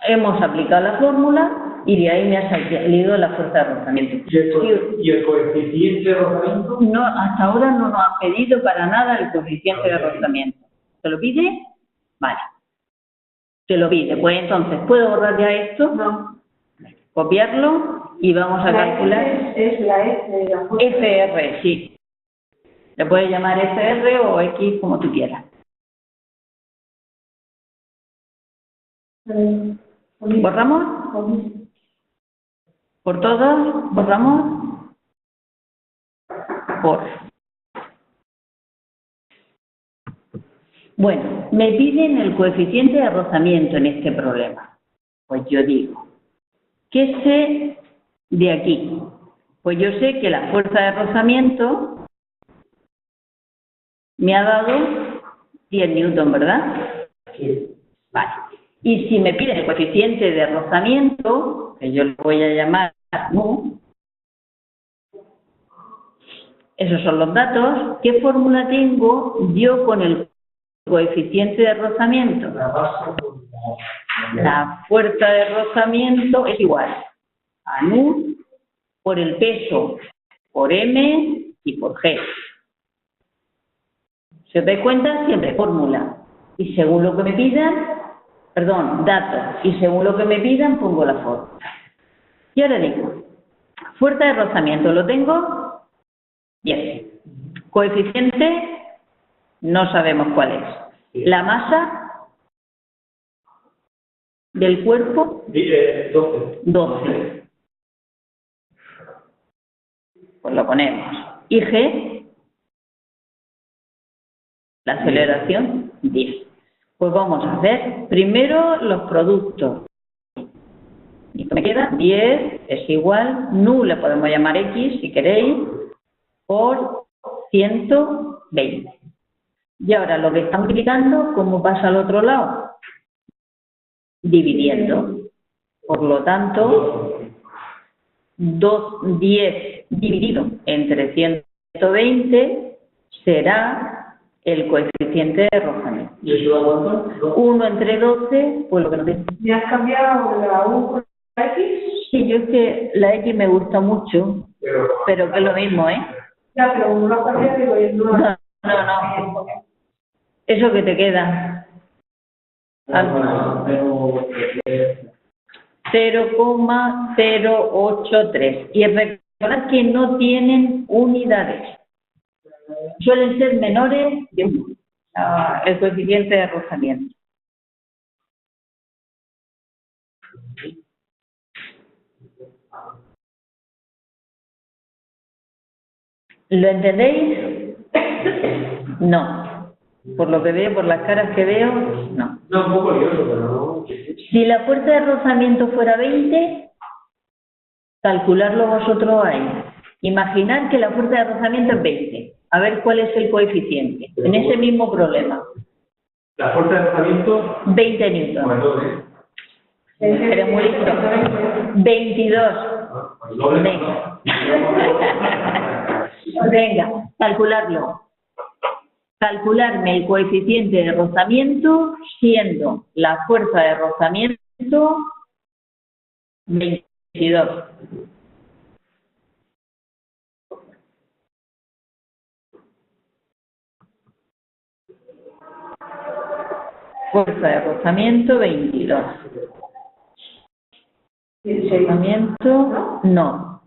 hemos aplicado la fórmula y de ahí me ha salido la fuerza de rozamiento. ¿Y el coeficiente de rozamiento? No, hasta ahora no nos han pedido para nada el coeficiente de rozamiento. ¿Te lo pide? Vale. Te lo pide. Pues entonces, ¿puedo borrar ya esto? No. Copiarlo y vamos a calcular. Es la S, la fuerza. FR, sí. Le puedes llamar FR o X como tú quieras. ¿Borramos? ¿Por todos? ¿Borramos? Por. Bueno, me piden el coeficiente de rozamiento en este problema. Pues yo digo, ¿qué sé de aquí? Pues yo sé que la fuerza de rozamiento me ha dado 10 newton, ¿verdad? Sí. Vale. Y si me piden el coeficiente de rozamiento, que yo lo voy a llamar mu, esos son los datos, ¿qué fórmula tengo yo con el coeficiente de rozamiento? La fuerza de rozamiento es igual a nu por el peso por m y por g. Si os dais cuenta, siempre fórmula. Y según lo que me pidan, datos. Y según lo que me pidan, pongo la fórmula. Y ahora digo, fuerza de rozamiento, ¿lo tengo? Bien. Coeficiente, no sabemos cuál es. La masa del cuerpo, 12. Pues lo ponemos. Y G, la aceleración, 10. Pues vamos a hacer primero los productos. Y me queda 10 es igual, nu le podemos llamar X si queréis, por 120. Y ahora lo que está multiplicando, ¿cómo pasa al otro lado? Dividiendo. Por lo tanto, 10 dividido entre 120 será el coeficiente de rozamiento. ¿Y eso da cuánto? 1 entre 12, pues lo que nos dice. ¿Me has cambiado la U por la X? Sí, yo es que la X me gusta mucho, pero que es lo mismo, ¿eh? Ya, pero uno lo cambia, digo, y no. No. Eso que te queda. 0,083. Y recordad que no tienen unidades. Suelen ser menores de 1, el coeficiente de rozamiento. ¿Lo entendéis? No. Por lo que veo, por las caras que veo, no. No, un poco lioso, pero no. Si la fuerza de rozamiento fuera 20, calcularlo vosotros ahí. Imaginad que la fuerza de rozamiento es 20. A ver cuál es el coeficiente. En ese mismo problema. La fuerza de rozamiento. 20 newton. Bueno, Eres muy listo. 22. Venga. Venga, calcularlo. Calcularme el coeficiente de rozamiento siendo la fuerza de rozamiento 22. Fuerza de rozamiento 22. Rozamiento, no.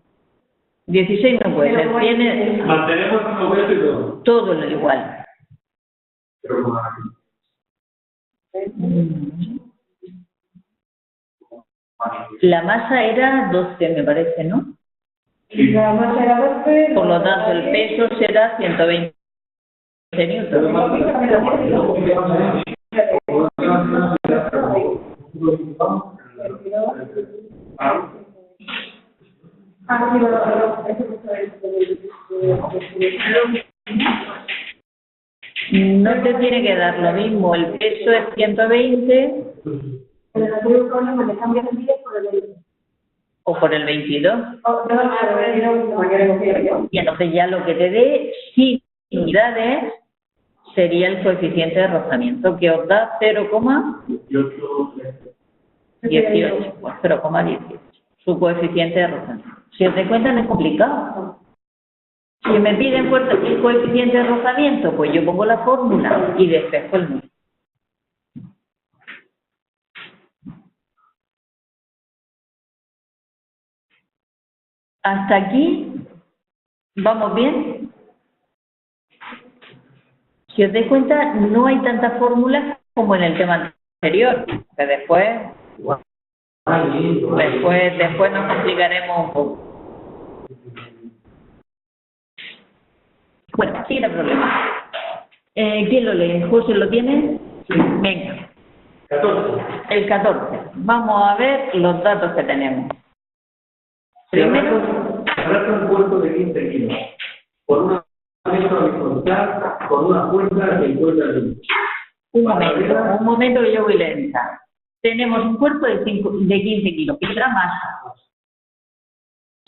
16 no puede ser. Tiene. Mantenemos el peso y todo. Todo lo igual. La masa era 12, me parece, ¿no? La masa era 12. Por lo tanto, el peso será 120 newton. No te tiene que dar lo mismo, el peso es 120 o por el 22. Y entonces ya lo que te dé, sin unidades, sería el coeficiente de rozamiento, que os da 0,083. 18, pues 0,18. Su coeficiente de rozamiento. Si os das cuenta, no es complicado. Si me piden fuerza el coeficiente de rozamiento, pues yo pongo la fórmula y despejo el número. Hasta aquí, ¿vamos bien? Si os dais cuenta, no hay tantas fórmulas como en el tema anterior, que después nos complicaremos un poco. Bueno, sí, no hay problema. ¿Quién lo lee? ¿José lo tiene? Sí. Venga. 14. El 14. Vamos a ver los datos que tenemos. Primero, se arrastra un cuerpo de 15 kilos por una mesa horizontal con una fuerza de 50 kilos. un momento que yo voy lenta. Tenemos un cuerpo de 15 kilos, que será masa.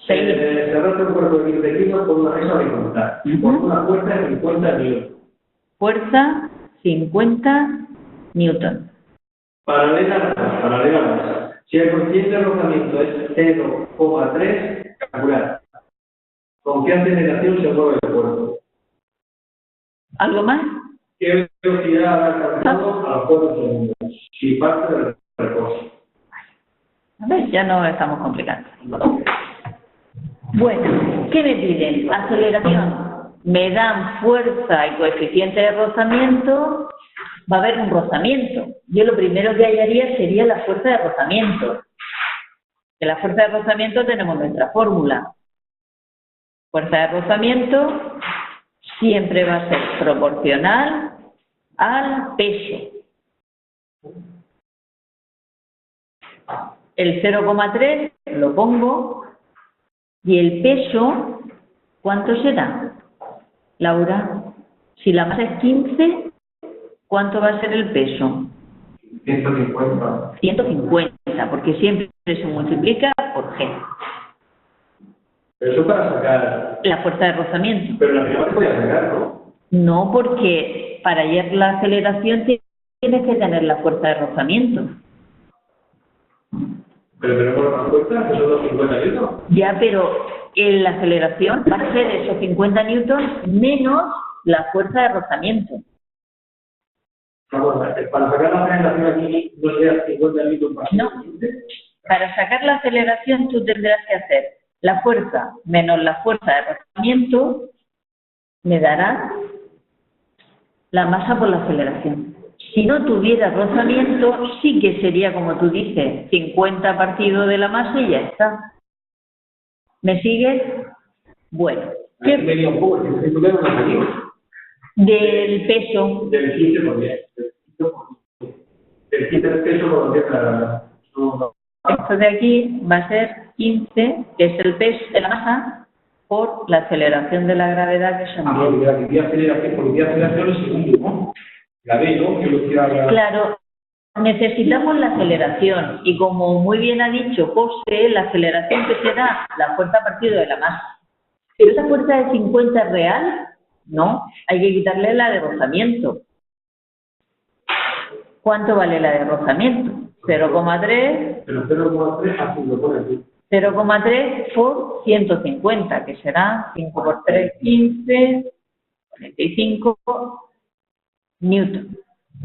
Se arrastra un cuerpo de 15 kilos por una mesa horizontal con una fuerza de 50 kilos. Fuerza 50 newton. Paralela a la masa. Si el coeficiente de rozamiento es 0,3, calcular. ¿Con qué aceleración se mueve el cuerpo? ¿Algo más? ¿Qué velocidad ha alcanzado a los 4 segundos? Si parte del reposo. A ver, ya no estamos complicando. Bueno, ¿qué me piden? Aceleración. Me dan fuerza y coeficiente de rozamiento. Va a haber un rozamiento. Yo lo primero que hallaría sería la fuerza de rozamiento. De la fuerza de rozamiento tenemos nuestra fórmula. Fuerza de rozamiento siempre va a ser proporcional al peso. El 0,3 lo pongo y el peso, ¿cuánto será? Laura, si la masa es 15, ¿cuánto va a ser el peso? 150. 150, porque siempre se multiplica por G. Pero eso para sacar... La fuerza de rozamiento. Pero la primera se podía sacar, ¿no? No, porque para hallar la aceleración tienes que tener la fuerza de rozamiento. Pero tenemos una fuerza que son los 50 newtons. Ya, pero en la aceleración va a ser esos 50 newtons menos la fuerza de rozamiento. Vamos, para sacar la aceleración aquí no sería 50 newtons más. No. Para sacar la aceleración tú tendrás que hacer la fuerza menos la fuerza de rozamiento, me dará la masa por la aceleración. Si no tuviera rozamiento, sí que sería, como tú dices, 50 partido de la masa y ya está. ¿Me sigues? Bueno. ¿Qué venía un poco? ¿Que se titularon los amigos? Del peso. Del 15%. El 15 del peso por lo que Esto de aquí va a ser 15, que es el peso de la masa, por la aceleración de la gravedad, que son 10. porque la actividad aceleración es segundo, ¿no? La D, ¿no? Claro, necesitamos la aceleración y como muy bien ha dicho José, la aceleración que se da, la fuerza a partir de la masa. Pero esa fuerza de 50 es real, no, hay que quitarle la de rozamiento. ¿Cuánto vale la de rozamiento? 0,3. Pero 0,3 así lo pone aquí. 0,3 por 150, que será 5 por 3, 15, 45 newton.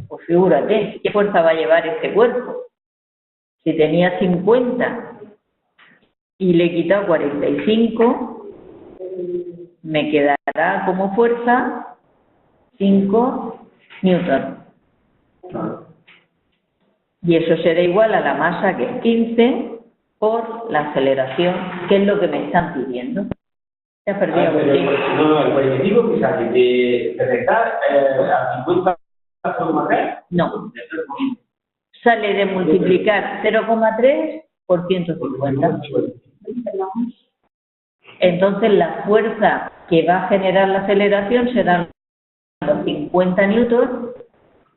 Pues figúrate, ¿qué fuerza va a llevar este cuerpo? Si tenía 50 y le he quitado 45, me quedará como fuerza 5 newton. Y eso será igual a la masa, que es 15, por la aceleración, que es lo que me están pidiendo. ¿Te has perdido? No, el cualitativo que sale de detectar a 50,3. No. Sale de multiplicar 0,3 por 150. Entonces la fuerza que va a generar la aceleración serán los 50 newtons,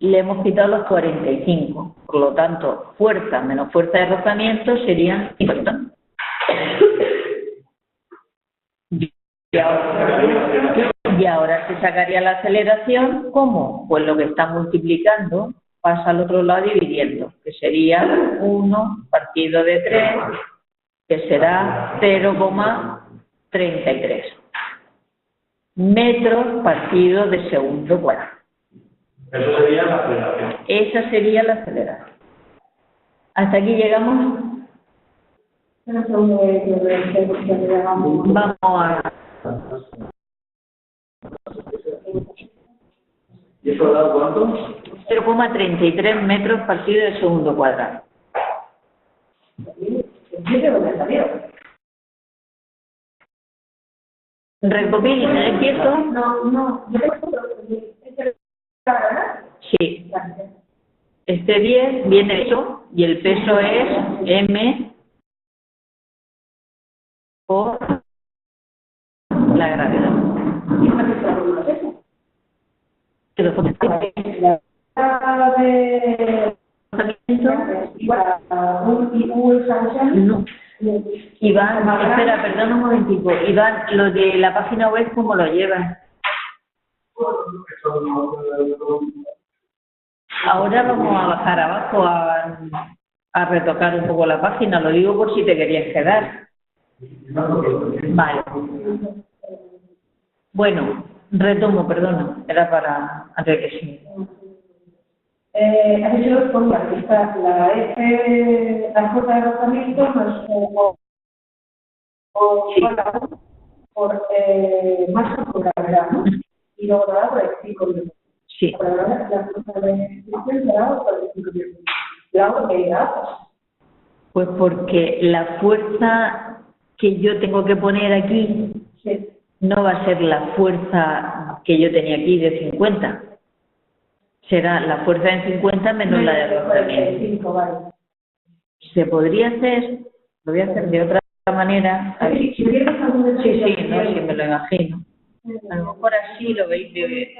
le hemos quitado los 45. Por lo tanto, fuerza menos fuerza de rozamiento serían 50. Y ahora se sacaría la aceleración, ¿cómo? Pues lo que está multiplicando pasa al otro lado dividiendo, que sería 1 partido de 3, que será 0,33 metros partido de segundo cuadrado. Eso sería la aceleración. Esa sería la aceleración. ¿Hasta aquí llegamos? Vamos a... ¿Y eso da cuánto? 0,33 metros partido de segundo cuadrado. Recopila, ¿empiezo? No. Sí. Este 10 viene eso y el peso es M por la gravedad. No. Iván, espera, perdón un momentico. Iván, lo de la página web, ¿cómo lo llevas? Ahora vamos a bajar abajo a retocar un poco la página, lo digo por si te querías quedar. Vale. Bueno, retomo, perdona, era para antes que sí. Has dicho dos formas, está la F, la fuerza de rozamiento más por masa por gravedad, ¿no? Y luego dada por el ciclo. Sí. La fuerza de fricción dada por el ciclo. Claro, que datos. Pues porque la fuerza que yo tengo que poner aquí no va a ser la fuerza que yo tenía aquí de 50. Será la fuerza en 50 menos la de rozamiento. Se podría hacer, lo voy a hacer de otra manera. A ver. Sí, no, sí, me lo imagino. A lo mejor así lo veis de...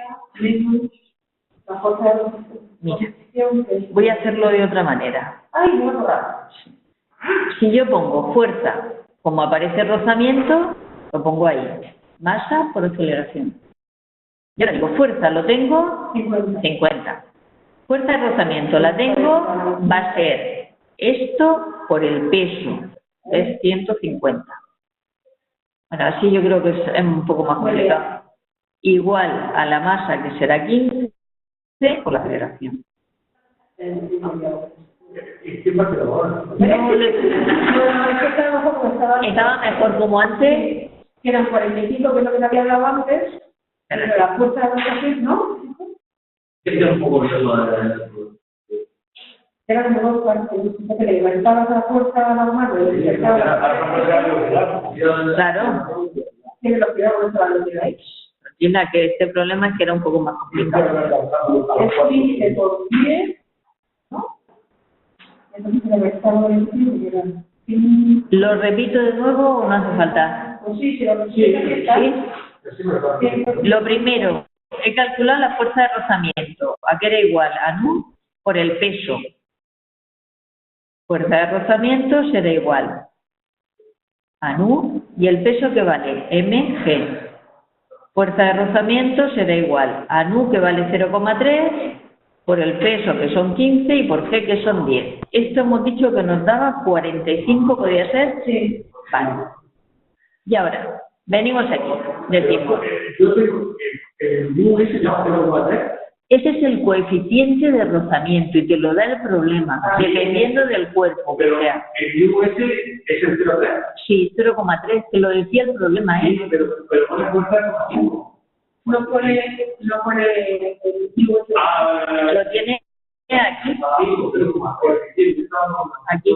Mira, voy a hacerlo de otra manera. Si yo pongo fuerza, como aparece rozamiento, lo pongo ahí. Masa por aceleración. Yo ahora digo, fuerza lo tengo 50. Fuerza de rozamiento la tengo, va a ser esto por el peso, es 150. Bueno, así yo creo que es un poco más complicado. Igual a la masa, que será 15, por la aceleración. Estaba mejor como antes. Que eran 45, que es lo que te había hablado antes, pero la fuerza de rotación, ¿no? Es un poco Era como dos partes, que le levantabas la fuerza a la mano y Claro. tiene los cuidados de la velocidad. Entienda que este problema es que era un poco más complicado. Es 15 por 10, ¿no? Entonces el estado de equilibrio. ¿Lo repito de nuevo o no hace falta? Pues sí, si lo repito, ¿Sí? Lo primero, he calculado la fuerza de rozamiento. ¿A qué era igual? A nu por el peso. Fuerza de rozamiento será igual a nu y el peso que vale mg. Fuerza de rozamiento será igual a nu, que vale 0,3, por el peso, que son 15, y por g, que son 10. Esto hemos dicho que nos daba 45, ¿podría ser? Sí. Vale. Y ahora, venimos aquí, decimos. Yo tengo el mu ese llama 0,3. Ese es el coeficiente de rozamiento y te lo da el problema, dependiendo del cuerpo que Pero sea. el mu ese es el 0,3. Sí, 0,3, te lo decía el problema, Sí, pero pone fuerza de rozamiento. No pone el tipo. Lo tiene aquí. Aquí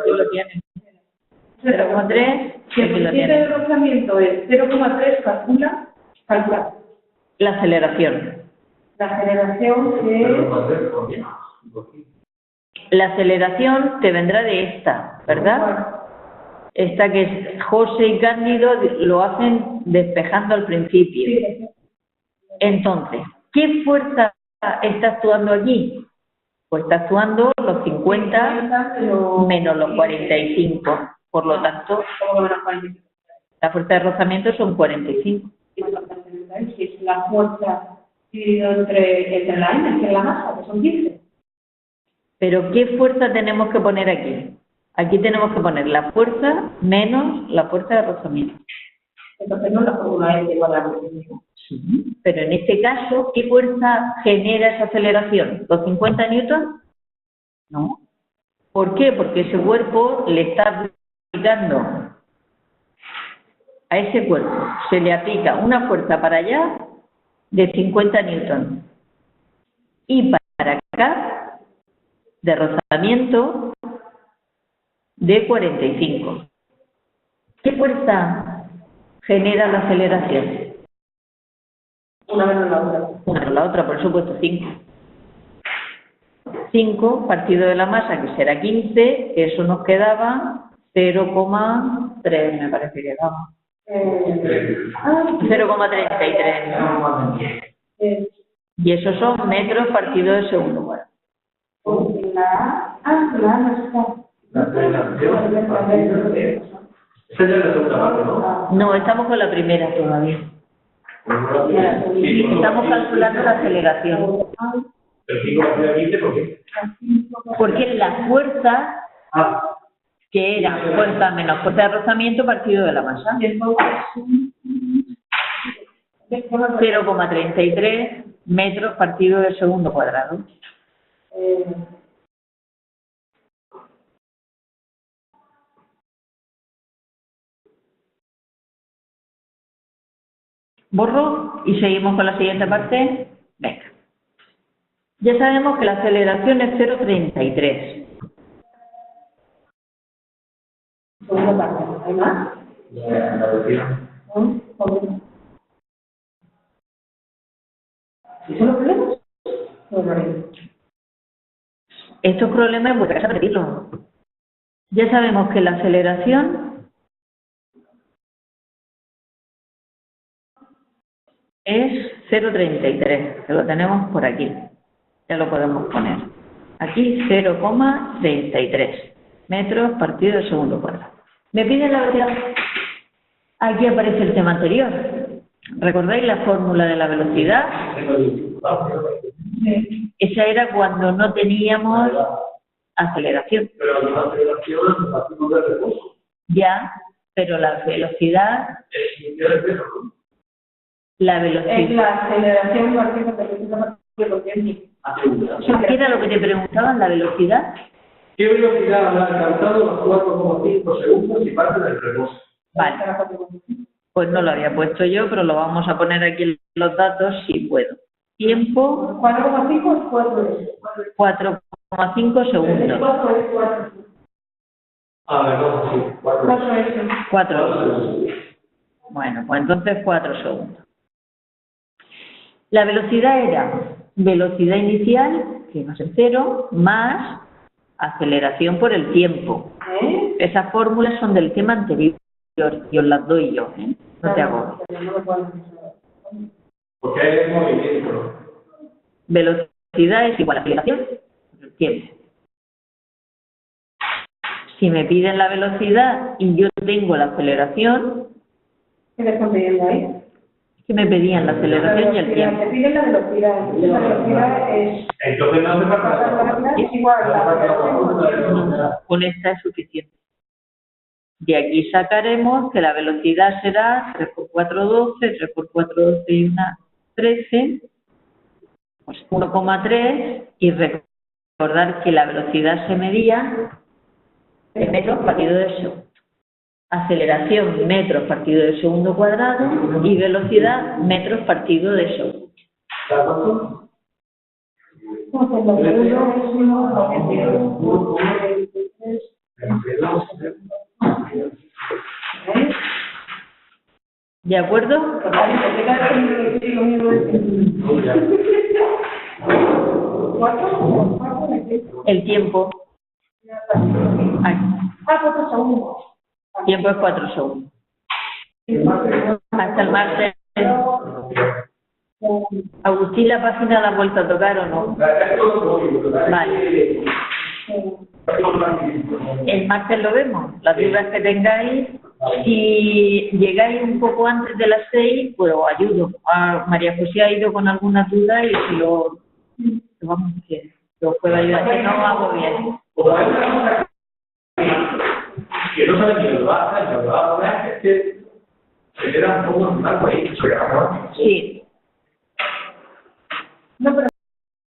lo tiene. 0,3. Si el coeficiente de rozamiento es 0,3, calcula. La aceleración. La aceleración es... La aceleración te vendrá de esta, ¿verdad? Esta que es José y Cándido lo hacen despejando al principio. Entonces, ¿qué fuerza está actuando aquí? Pues está actuando los 50 menos los 45. Por lo tanto, la fuerza de rozamiento son 45. Es la fuerza dividido entre la N, que es la masa, que son 15. Pero ¿qué fuerza tenemos que poner aquí? Aquí tenemos que poner la fuerza menos la fuerza de rozamiento. Entonces no la fórmula es igual a la misma. Sí. Pero en este caso, ¿qué fuerza genera esa aceleración? ¿Los 50 newtons? No. ¿Por qué? Porque ese cuerpo le está aplicando a ese cuerpo, se le aplica una fuerza para allá de 50 newtons y para acá de rozamiento de 45. ¿Qué fuerza genera la aceleración? Una menos la otra. Una menos la otra, por supuesto, 5. 5 partido de la masa, que será 15, eso nos quedaba 0,3, me parece que daba. 0,33. Y esos son metros partido de segundo cuadrado. La aceleración. Esa ya es la segunda parte, ¿no? No, estamos con la primera todavía. Estamos calculando la aceleración. El 5 partido de 15, ¿por qué? Porque la fuerza, que era fuerza menos fuerza de rozamiento partido de la masa. 0,33 metros partido del segundo cuadrado. Borro y seguimos con la siguiente parte. Venga. Ya sabemos que la aceleración es 0,33. Segunda parte. ¿Hay más? La velocidad. ¿Y son los problemas? No. Estos problemas voy a repetirlos. Ya sabemos que la aceleración es 0,33, que lo tenemos por aquí. Ya lo podemos poner. Aquí 0,33 metros partido del segundo cuadrado. ¿Me piden la velocidad? Aquí aparece el tema anterior. ¿Recordáis la fórmula de la velocidad? Esa era cuando no teníamos aceleración. Pero la aceleración partimos de reposo. Ya, pero la velocidad... La velocidad... Es la aceleración partiendo de la velocidad. ¿Qué era lo que te preguntaban, la velocidad? ¿Qué velocidad habrá alcanzado los 4,5 segundos y parte del reposo? Vale. Pues no lo había puesto yo, pero lo vamos a poner aquí en los datos si puedo. Tiempo 4,5 es 4,5 segundos. 4 es 4. No, sí, 4 es 4. Bueno, pues entonces 4 segundos. La velocidad era velocidad inicial, que va a ser 0, más aceleración por el tiempo. Esas fórmulas son del tema anterior y os las doy yo, ¿eh? No te hago. Porque hay movimiento. Velocidad es igual a aceleración por el tiempo. Si me piden la velocidad y yo tengo la aceleración, ¿qué le están pidiendo ahí? que me pedían la aceleración y el tiempo. Te piden la velocidad. La velocidad es... Entonces no hace falta La velocidad es igual a la aceleración. Con esta es suficiente. De aquí sacaremos que la velocidad será 3 por 4, 12, 3 por 4, 12 y 1, 13, pues 1,3 y recordar que la velocidad se medía en metros partido de segundo. Aceleración metros partido de segundo cuadrado y velocidad metros partido de segundo. ¿De acuerdo? El tiempo. Tiempo es 4 segundos. Hasta el martes. Agustín, ¿la página la ha vuelto a tocar o no? Vale. El martes lo vemos. Las dudas que tengáis, si llegáis un poco antes de las 6, pues os ayudo. María José ha ido con alguna duda y si lo vamos a hacer. Yo puedo ayudar, que no hago bien. Como hay una cosa que no sabe ni lo va a hacer, lo va a poner, es que se queda un poco en blanco ahí. Sí. No, pero